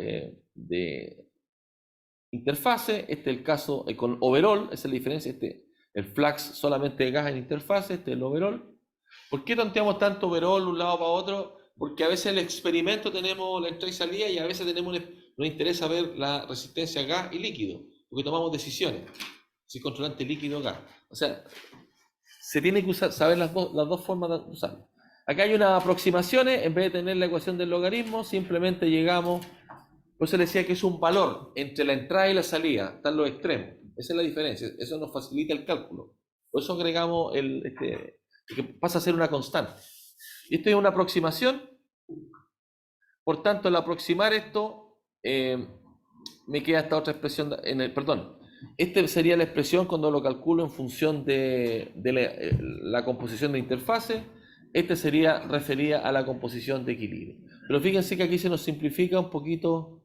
de interfase, este es el caso con overall, esa es la diferencia, el flux solamente de gas en interfase, este es el overall. ¿Por qué tanteamos tanto overall de un lado para otro? Porque a veces en el experimento tenemos la entrada y salida y a veces nos interesa ver la resistencia a gas y líquido, porque tomamos decisiones, si controlante líquido o gas. O sea, se tiene que saber las dos formas de usarlo. Acá hay unas aproximaciones, en vez de tener la ecuación del logaritmo, simplemente llegamos, por eso le decía que es un valor entre la entrada y la salida, están los extremos. Esa es la diferencia, eso nos facilita el cálculo. Por eso agregamos que pasa a ser una constante. Y esto es una aproximación, por tanto, al aproximar esto, me queda esta otra expresión, perdón, esta sería la expresión cuando lo calculo en función de la composición de interfase, este sería referida a la composición de equilibrio. Pero fíjense que aquí se nos simplifica un poquito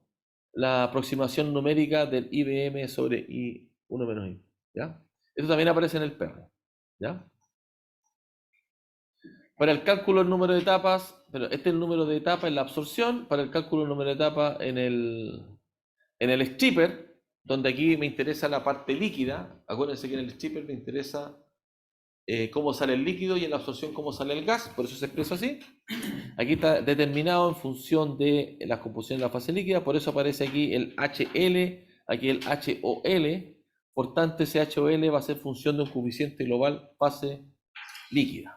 la aproximación numérica del IBM sobre I1 menos I. ¿Ya? Esto también aparece en el perro. ¿Ya? Para el cálculo del número de etapas, pero este es el número de etapas en la absorción, para el cálculo del número de etapas en el stripper, donde aquí me interesa la parte líquida. Acuérdense que en el stripper me interesa cómo sale el líquido y en la absorción cómo sale el gas, por eso se expresa así. Aquí está determinado en función de las composiciones de la fase líquida, por eso aparece aquí el HL, aquí el HOL. Por tanto, ese HOL va a ser función de un coeficiente global fase líquida.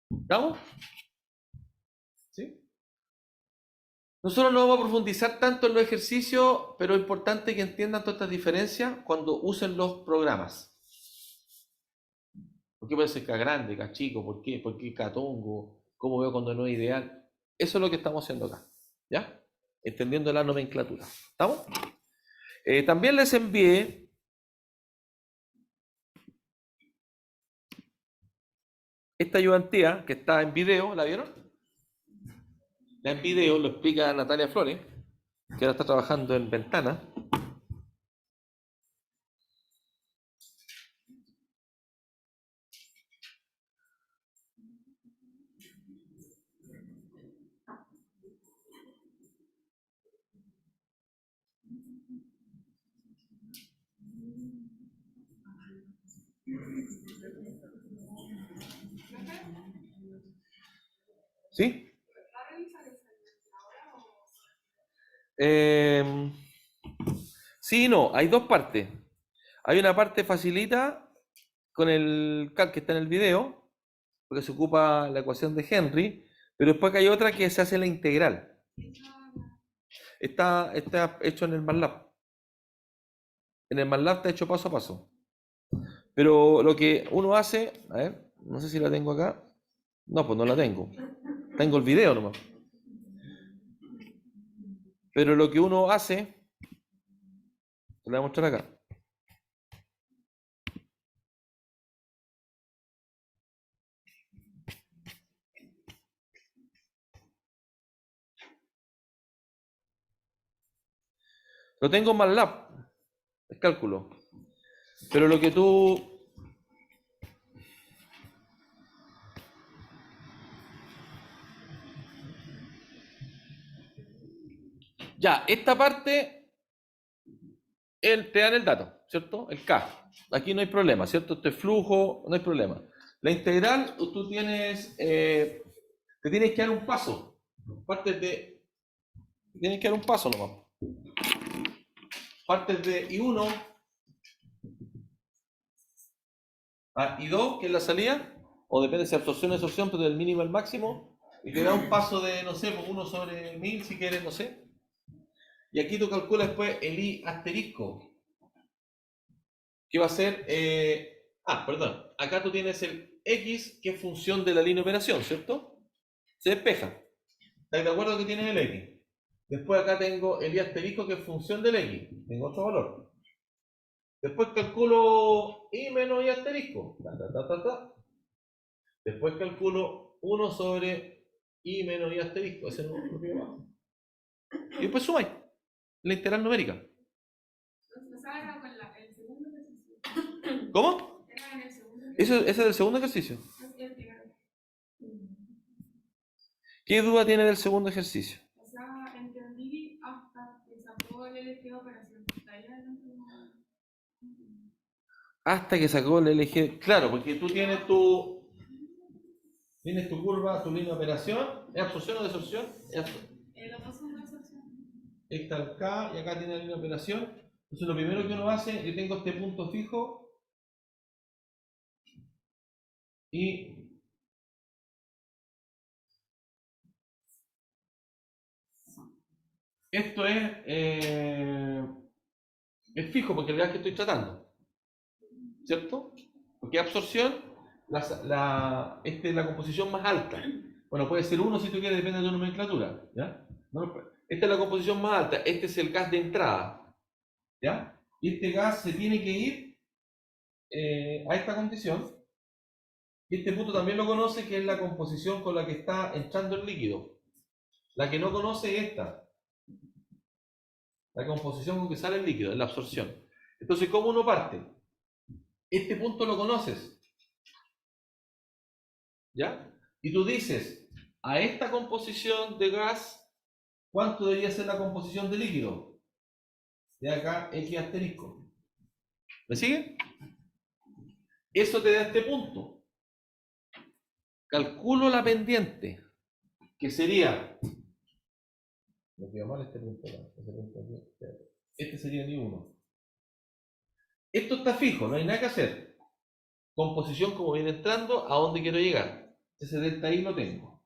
¿Estamos? ¿Sí? Nosotros no vamos a profundizar tanto en los ejercicios, pero es importante que entiendan todas estas diferencias cuando usen los programas. ¿Por qué puede ser K grande, K chico? ¿Por qué? ¿Por qué K tongo? ¿Cómo veo cuando no es ideal? Eso es lo que estamos haciendo acá. ¿Ya? Entendiendo la nomenclatura. ¿Estamos? También les envié esta ayudantía que está en video. ¿La vieron? La en video lo explica Natalia Flores, que ahora está trabajando en Ventana. ¿Sí? Sí y no, hay dos partes. Hay una parte facilita con el cal que está en el video, porque se ocupa la ecuación de Henry, pero después hay otra que se hace la integral. Está hecho en el MATLAB. En el MATLAB está hecho paso a paso. Pero lo que uno hace, a ver, no sé si la tengo acá. No, pues no la tengo. Tengo el video nomás. Pero lo que uno hace, te lo voy a mostrar acá. Lo tengo en MATLAB, el cálculo. Pero lo que tú... Ya, esta parte, te dan el dato, ¿cierto? El K. Aquí no hay problema, ¿cierto? Este flujo, no hay problema. La integral, tú tienes... te tienes que dar un paso. Partes de... Tienes que dar un paso nomás. Partes de I1 a I2, que es la salida, o depende si absorción o absorción, pero del mínimo al máximo, y te da un paso de, no sé, 1/1000 si quieres, no sé. Y aquí tú calculas después el I asterisco, que va a ser... perdón. Acá tú tienes el X, que es función de la línea de operación, ¿cierto? Se despeja. ¿Estás de acuerdo que tienes el X? Después acá tengo el I asterisco, que es función del X. Tengo otro valor. Después calculo I menos I asterisco. Después calculo 1 sobre I menos I asterisco. Ese no lo que va. Y después sumáis la integral numérica. ¿Cómo? Ese es el segundo ejercicio. ¿Qué duda tiene del segundo ejercicio? O sea, entendí hasta que sacó el LG de operación. Hasta que sacó el LG. Claro, porque tú tienes tu curva, tu línea de operación. ¿Es absorción o desorción? Los dos son de absorción. Está el K y acá tiene la línea de operación. Entonces lo primero que uno hace, yo tengo este punto fijo y esto es fijo porque es el gas que estoy tratando, ¿cierto? Porque absorción, esta es la composición más alta. Bueno, puede ser 1 si tú quieres, depende de tu nomenclatura, ¿ya? Esta es la composición más alta, este es el gas de entrada, ¿ya? Y este gas se tiene que ir a esta condición. Y este punto también lo conoce, que es la composición con la que está entrando el líquido. La que no conoce es esta. La composición con que sale el líquido, es la absorción. Entonces, ¿cómo uno parte? Este punto lo conoces, ¿ya? Y tú dices, a esta composición de gas, ¿cuánto debería ser la composición de líquido? De acá, X asterisco. ¿Me sigue? Eso te da este punto. Calculo la pendiente, que sería... Me quedó mal este punto. Este sería el I1. Esto está fijo, no hay nada que hacer. Composición como viene entrando, ¿a dónde quiero llegar? Ese delta I lo tengo.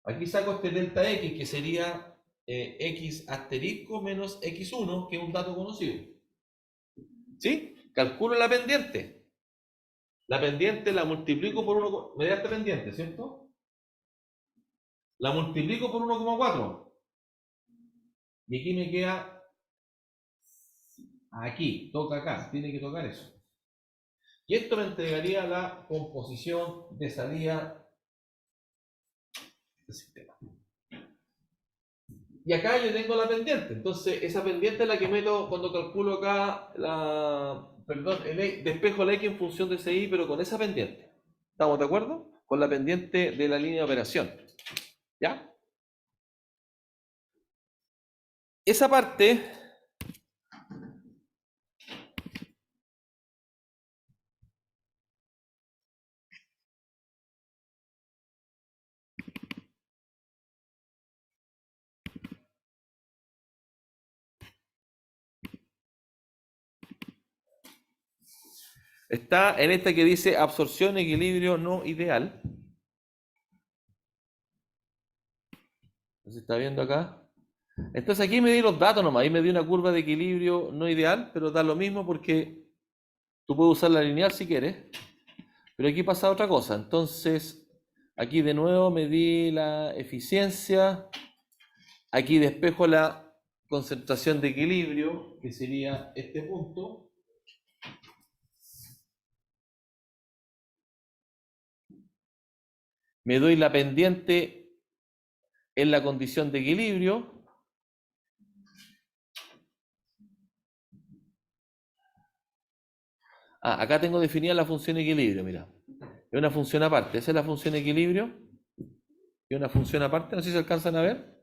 Aquí saco este delta X, que sería X asterisco menos X1, que es un dato conocido. ¿Sí? Calculo la pendiente. La pendiente la multiplico por 1, me da esta pendiente, ¿cierto? La multiplico por 1,4. Y aquí me queda... Aquí, toca acá, tiene que tocar eso. Y esto me entregaría la composición de salida del sistema. Y acá yo tengo la pendiente. Entonces, esa pendiente es la que meto cuando calculo acá despejo la X en función de ese I, pero con esa pendiente. ¿Estamos de acuerdo? Con la pendiente de la línea de operación. ¿Ya? Esa parte está en esta que dice absorción, equilibrio no ideal. ¿Se está viendo acá? Entonces aquí me di los datos nomás, ahí me di una curva de equilibrio no ideal, pero da lo mismo porque tú puedes usar la lineal si quieres, pero aquí pasa otra cosa. Entonces, aquí de nuevo me di la eficiencia, aquí despejo la concentración de equilibrio, que sería este punto. Me doy la pendiente en la condición de equilibrio. Ah, acá tengo definida la función equilibrio, mira. Es una función aparte. Esa es la función equilibrio. Y una función aparte. No sé si se alcanzan a ver.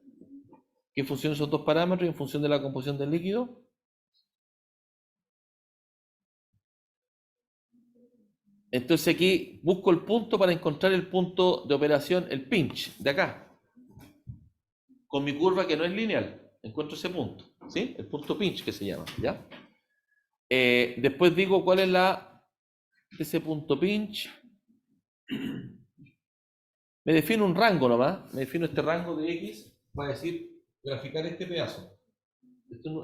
¿Qué funcionan esos dos parámetros en función de la composición del líquido? Entonces aquí busco el punto para encontrar el punto de operación, el pinch, de acá. Con mi curva que no es lineal. Encuentro ese punto. ¿Sí? El punto pinch que se llama. ¿Ya? Después digo cuál es la de ese punto pinch. Me defino un rango nomás. Me defino este rango de X para decir, graficar este pedazo.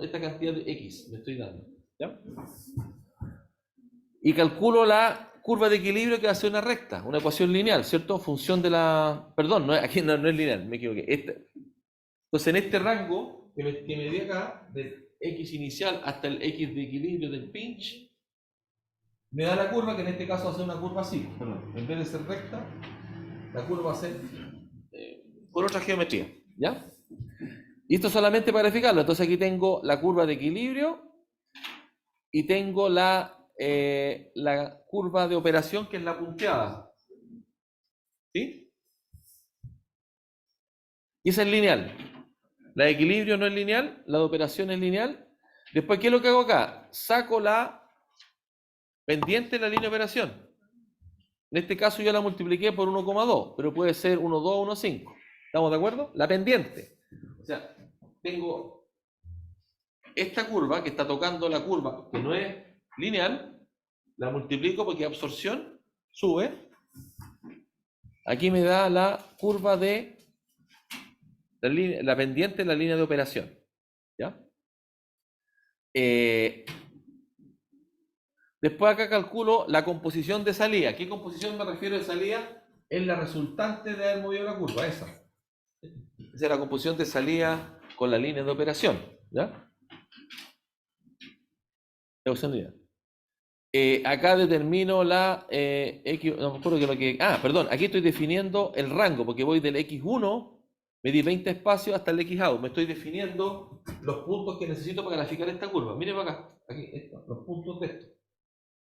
Esta cantidad de X me estoy dando. ¿Ya? Y calculo la curva de equilibrio que va a ser una recta, una ecuación lineal, ¿cierto? Función de la... Perdón, aquí no es lineal, me equivoqué. Entonces, en este rango que me di acá, del X inicial hasta el X de equilibrio del pinch, me da la curva, que en este caso va a ser una curva así. Perdón, en vez de ser recta, la curva va a ser con otra geometría. ¿Ya? Y esto solamente para graficarlo. Entonces aquí tengo la curva de equilibrio y tengo la curva de operación, que es la punteada. ¿Sí? Y esa es lineal. La de equilibrio no es lineal, la de operación es lineal. Después, ¿qué es lo que hago acá? Saco la pendiente de la línea de operación. En este caso yo la multipliqué por 1,2, pero puede ser 1,2, 1,5. ¿Estamos de acuerdo? La pendiente. O sea, tengo esta curva que está tocando la curva que no es lineal, la multiplico porque absorción sube. Aquí me da la curva de la pendiente de la línea de operación. ¿Ya? Después acá calculo la composición de salida. ¿Qué composición me refiero de salida? Es la resultante de haber movido la curva, esa. Esa es la composición de salida con la línea de operación. ¿Ya? Acá determino la X, no me acuerdo que lo que... Ah, perdón, aquí estoy definiendo el rango, porque voy del X1, me di 20 espacios hasta el X out. Me estoy definiendo los puntos que necesito para graficar esta curva. Miren para acá, aquí, los puntos de esto.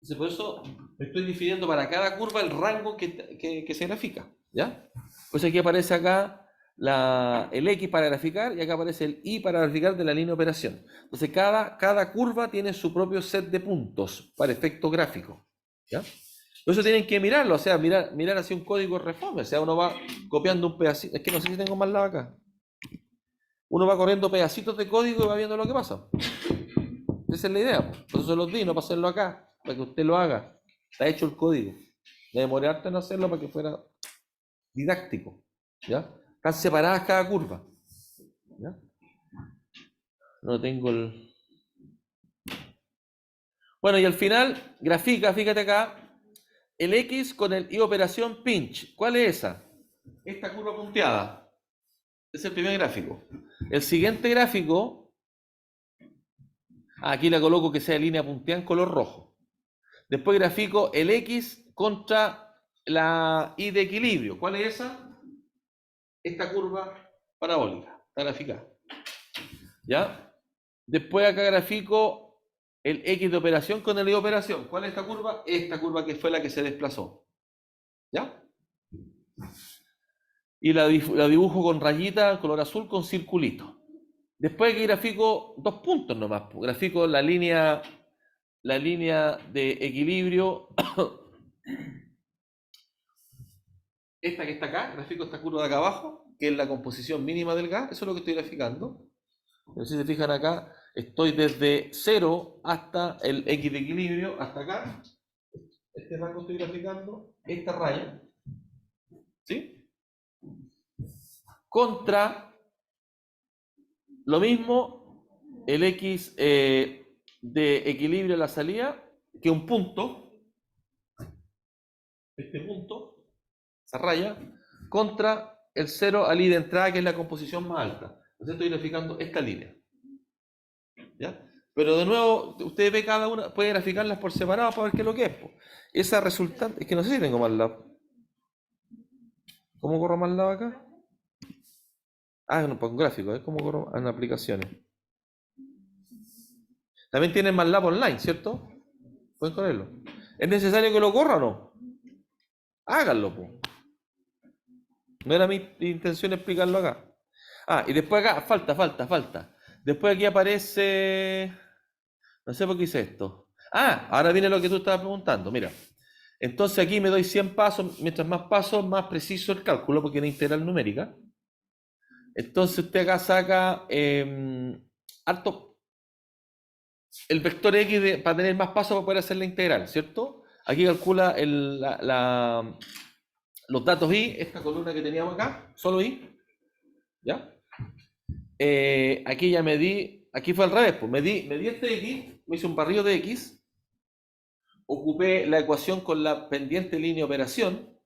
Entonces, por eso me estoy definiendo para cada curva el rango que se grafica. ¿Ya? Pues aquí aparece acá el X para graficar y acá aparece el Y para graficar de la línea de operación. Entonces cada curva tiene su propio set de puntos para efecto gráfico. ¿Ya? Por eso tienen que mirarlo, o sea, mirar hacia un código reforma. O sea, uno va copiando un pedacito. Es que no sé si tengo más lado acá. Uno va corriendo pedacitos de código y va viendo lo que pasa. Esa es la idea. Por eso se los di, no para hacerlo acá, para que usted lo haga. Está hecho el código. De demorarte en hacerlo para que fuera didáctico. ¿Ya? Están separadas cada curva. ¿Ya? No tengo el... Bueno, y al final, grafica, fíjate acá, el X con el Y operación pinch. ¿Cuál es esa? Esta curva punteada. Es el primer gráfico. El siguiente gráfico, aquí le coloco que sea línea punteada en color rojo. Después grafico el X contra la Y de equilibrio. ¿Cuál es esa? Esta curva parabólica. Está graficada. ¿Ya? Después acá grafico el X de operación con el Y de operación. ¿Cuál es esta curva? Esta curva que fue la que se desplazó. ¿Ya? Y la dibujo con rayita, color azul, con circulito. Después aquí grafico dos puntos nomás. Grafico la línea de equilibrio. Esta que está acá, grafico esta curva de acá abajo, que es la composición mínima del gas. Eso es lo que estoy graficando. Pero si se fijan acá, estoy desde 0 hasta el X de equilibrio, hasta acá. Este rango estoy graficando, esta raya, ¿sí? Contra lo mismo, el X de equilibrio a la salida, que un punto, este punto, esa raya, contra el 0 al I de entrada, que es la composición más alta. Entonces estoy graficando esta línea. ¿Ya? Pero de nuevo, usted ve cada una, puede graficarlas por separado para ver qué es lo que es. Esa resultante, es que no sé si tengo más lado. ¿Cómo corro más lado acá? Ah, no, pues un gráfico, ¿eh? ¿Cómo corro en aplicaciones? También tienen más lab online, ¿cierto? Pueden correrlo. ¿Es necesario que lo corra o no? Háganlo, pues. No era mi intención explicarlo acá. Ah, y después acá, falta. Después aquí aparece... No sé por qué hice esto. Ah, ahora viene lo que tú estabas preguntando. Mira, entonces aquí me doy 100 pasos. Mientras más pasos, más preciso el cálculo, porque es una integral numérica. Entonces usted acá saca harto el vector X para tener más pasos para poder hacer la integral, ¿cierto? Aquí calcula los datos Y, esta columna que teníamos acá, solo Y, ¿ya? Aquí ya medí, aquí fue al revés, pues medí este X, me hice un barrido de X, ocupé la ecuación con la pendiente línea de operación,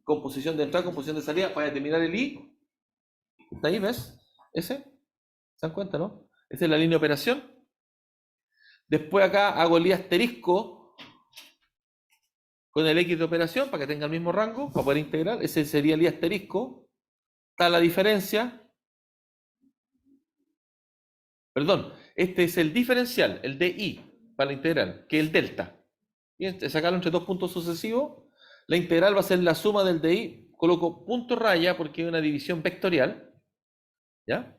composición de entrada, composición de salida, para determinar el Y. ¿Está ahí, ves? ¿Ese? ¿Se dan cuenta, no? Esa es la línea de operación. Después acá hago el I asterisco con el X de operación para que tenga el mismo rango, para poder integrar. Ese sería el I asterisco. Está la diferencia. Perdón, este es el diferencial, el de I, para la integral, que es el delta. Bien, sacarlo entre dos puntos sucesivos. La integral va a ser la suma del de I. Coloco punto raya porque es una división vectorial. ¿Ya?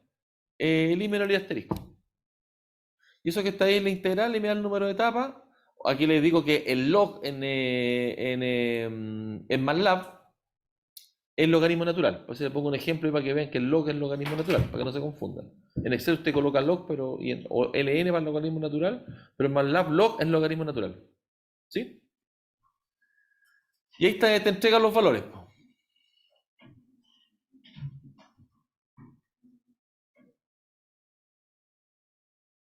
El I menos el I asterisco. Y eso que está ahí en la integral y me da el número de etapas. Aquí les digo que el log en MATLAB es logaritmo natural. Por eso les pongo un ejemplo para que vean que el log es logaritmo natural, para que no se confundan. En Excel usted coloca log o ln para el logaritmo natural, pero en MATLAB log es logaritmo natural. ¿Sí? Y ahí te entregan los valores.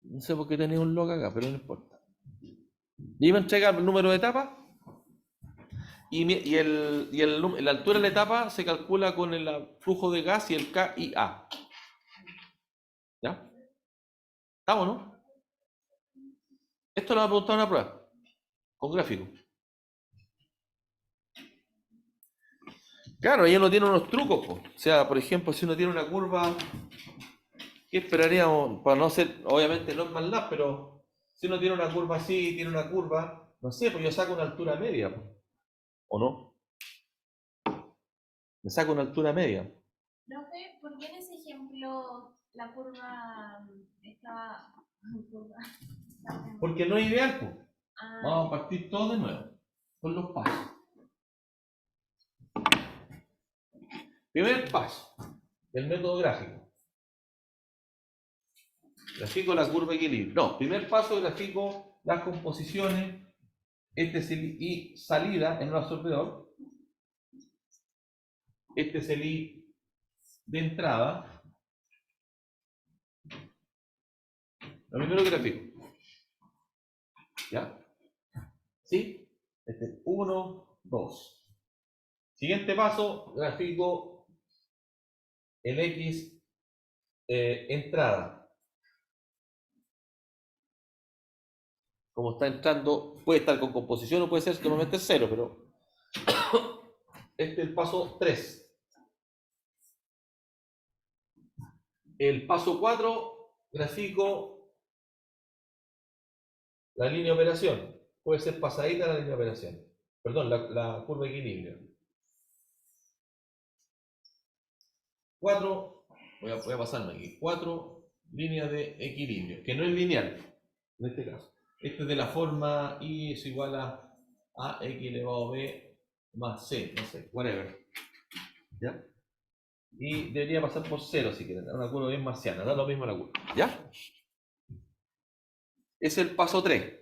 No sé por qué tenía un log acá, pero no importa. Y ahí me entrega el número de etapas. La altura de la etapa se calcula con el flujo de gas y el K y A. ¿Ya? ¿Estamos, no? Esto lo va a preguntar en una prueba, con gráfico. Claro, ahí uno tiene unos trucos, po. O sea, por ejemplo, si uno tiene una curva, ¿qué esperaríamos? Para no ser, obviamente no es MATLAB, pero si uno tiene una curva así, tiene una curva, no sé, pues yo saco una altura media, po. ¿O no? Me saco una altura media. Profe, ¿por qué en ese ejemplo la curva estaba curva? Porque no es ideal, pues. Ah, Vamos a partir todo de nuevo, con los pasos. Primer paso del método gráfico. Grafico la curva de equilibrio. No, primer paso, grafico las composiciones. Este es el I salida en un absorbedor. Este es el I de entrada. Lo primero grafico. ¿Ya? ¿Sí? Este es 1, 2. Siguiente paso, grafico el X entrada. Como está entrando, puede estar con composición o puede ser normalmente 0, pero este es el paso 3. El paso 4, grafico la línea de operación. Puede ser pasadita la línea de operación. Perdón, la curva de equilibrio. 4, voy a pasarme aquí. 4 líneas de equilibrio, que no es lineal, en este caso. Este es de la forma I es igual a X elevado a B más C, no sé, whatever. ¿Ya? Y debería pasar por 0 si quieren, una curva bien marciana, da lo mismo la curva. ¿Ya? Es el paso 3.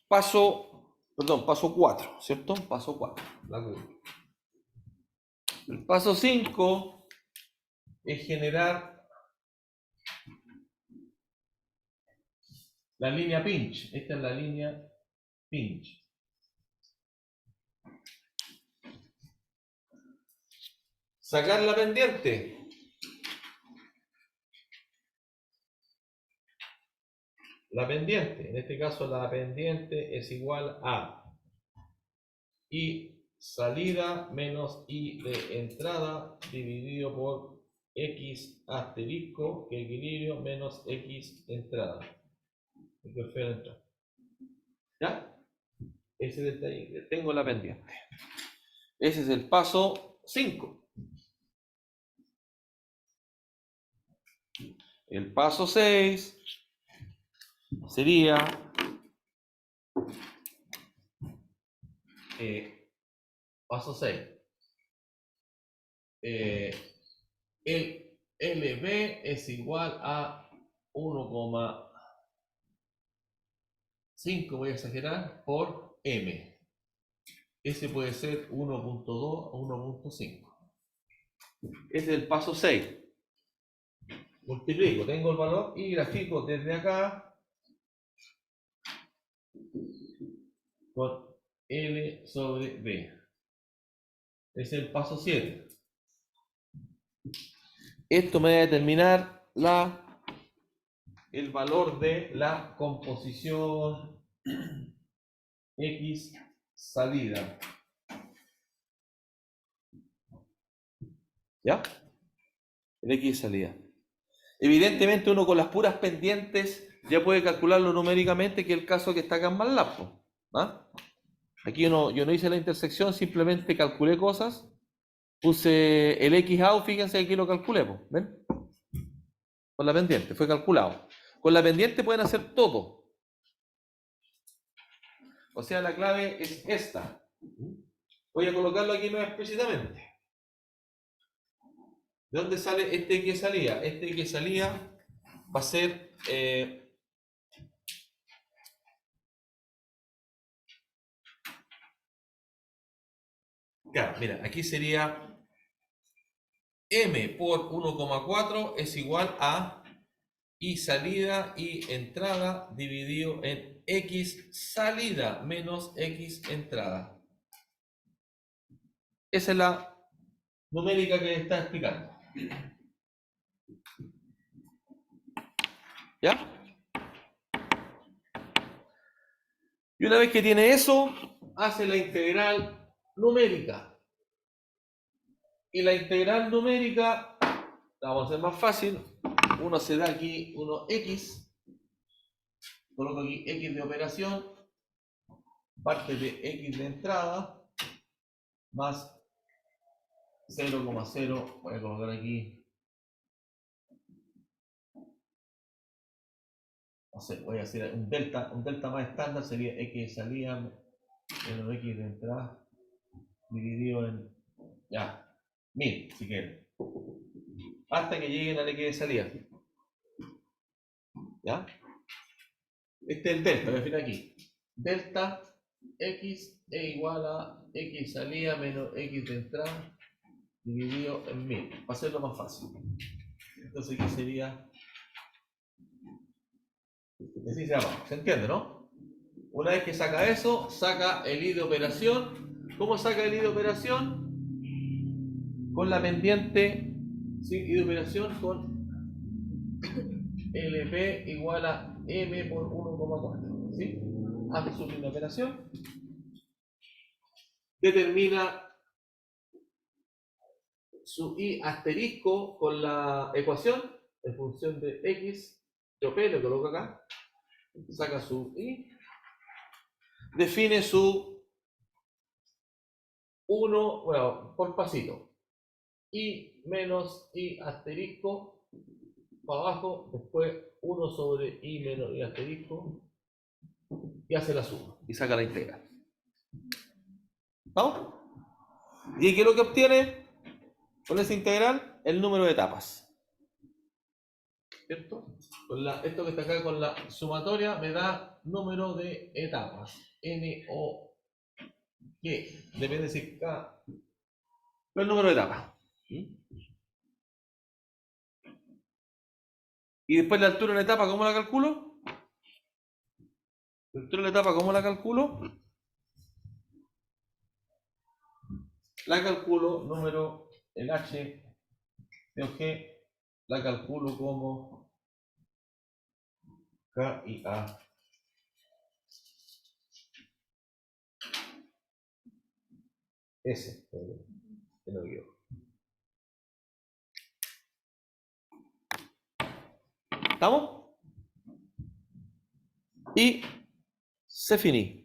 Paso 4, ¿cierto? Paso 4, la curva. El paso 5 es generar la línea pinch. Esta es la línea pinch. Sacar la pendiente. La pendiente, en este caso la pendiente es igual a I salida menos I de entrada dividido por X asterisco, que equilibrio, menos X entrada. ¿Ya? ese detalle, tengo la pendiente. Ese es el paso 5. El paso 6 sería paso 6. El LB es igual a 1,5, voy a exagerar, por M. Ese puede ser 1.2 o 1.5. Ese es el paso 6. Multiplico, tengo el valor y grafico desde acá con L sobre B. Ese es el paso 7. Esto me va a determinar el valor de la composición X salida. ¿Ya? El X salida. Evidentemente uno con las puras pendientes ya puede calcularlo numéricamente, que es el caso que está acá en MATLAB. ¿Ah? Aquí yo no hice la intersección, simplemente calculé cosas. Puse el XAU, fíjense que aquí lo calculé, ¿ven? Con la pendiente, fue calculado. Con la pendiente pueden hacer todo. O sea, la clave es esta. Voy a colocarlo aquí más explícitamente. ¿De dónde sale este X salida? Este X salida va a ser... claro, mira, aquí sería M por 1,4 es igual a Y salida y entrada dividido en X salida menos X entrada. Esa es la numérica que está explicando. ¿Ya? Y una vez que tiene eso, hace la integral numérica. Y la integral numérica, la vamos a hacer más fácil. Uno se da aquí, uno X. Coloco aquí X de operación. Parte de X de entrada. Más 0,0. Voy a colocar aquí. No sé, voy a hacer un delta más estándar, sería X de salida menos X de entrada dividido en, ya, 1000 si quieren, hasta que lleguen al X de salida. ¿Ya? Este es el delta, voy a fijar aquí. Delta X es igual a X salida menos X de entrada dividido en 1000, para hacerlo más fácil. Entonces aquí sería, así se llama, ¿se entiende, no? Una vez que saca eso, saca el I de operación. ¿Cómo saca el I de operación? Con la pendiente, ¿sí? I de operación con LP igual a M por 1,4. ¿Sí? Hace su misma operación. Determina su I asterisco con la ecuación en función de X, yo P, lo coloco acá. Saca su I. Define su 1, bueno, por pasito. I menos I asterisco para abajo, después 1 sobre I menos I asterisco y hace la suma y saca la integral. ¿Vamos? ¿Y qué es lo que obtiene con esa integral? El número de etapas. ¿Cierto? Esto que está acá con la sumatoria me da número de etapas. N o G. Depende si K. El número de etapas. Y después la altura de la etapa, ¿cómo la calculo? La altura de la etapa, ¿cómo la calculo? La calculo, número, el H de G, la calculo como K y A. S, que no guío. ¿Estamos? Y se finí.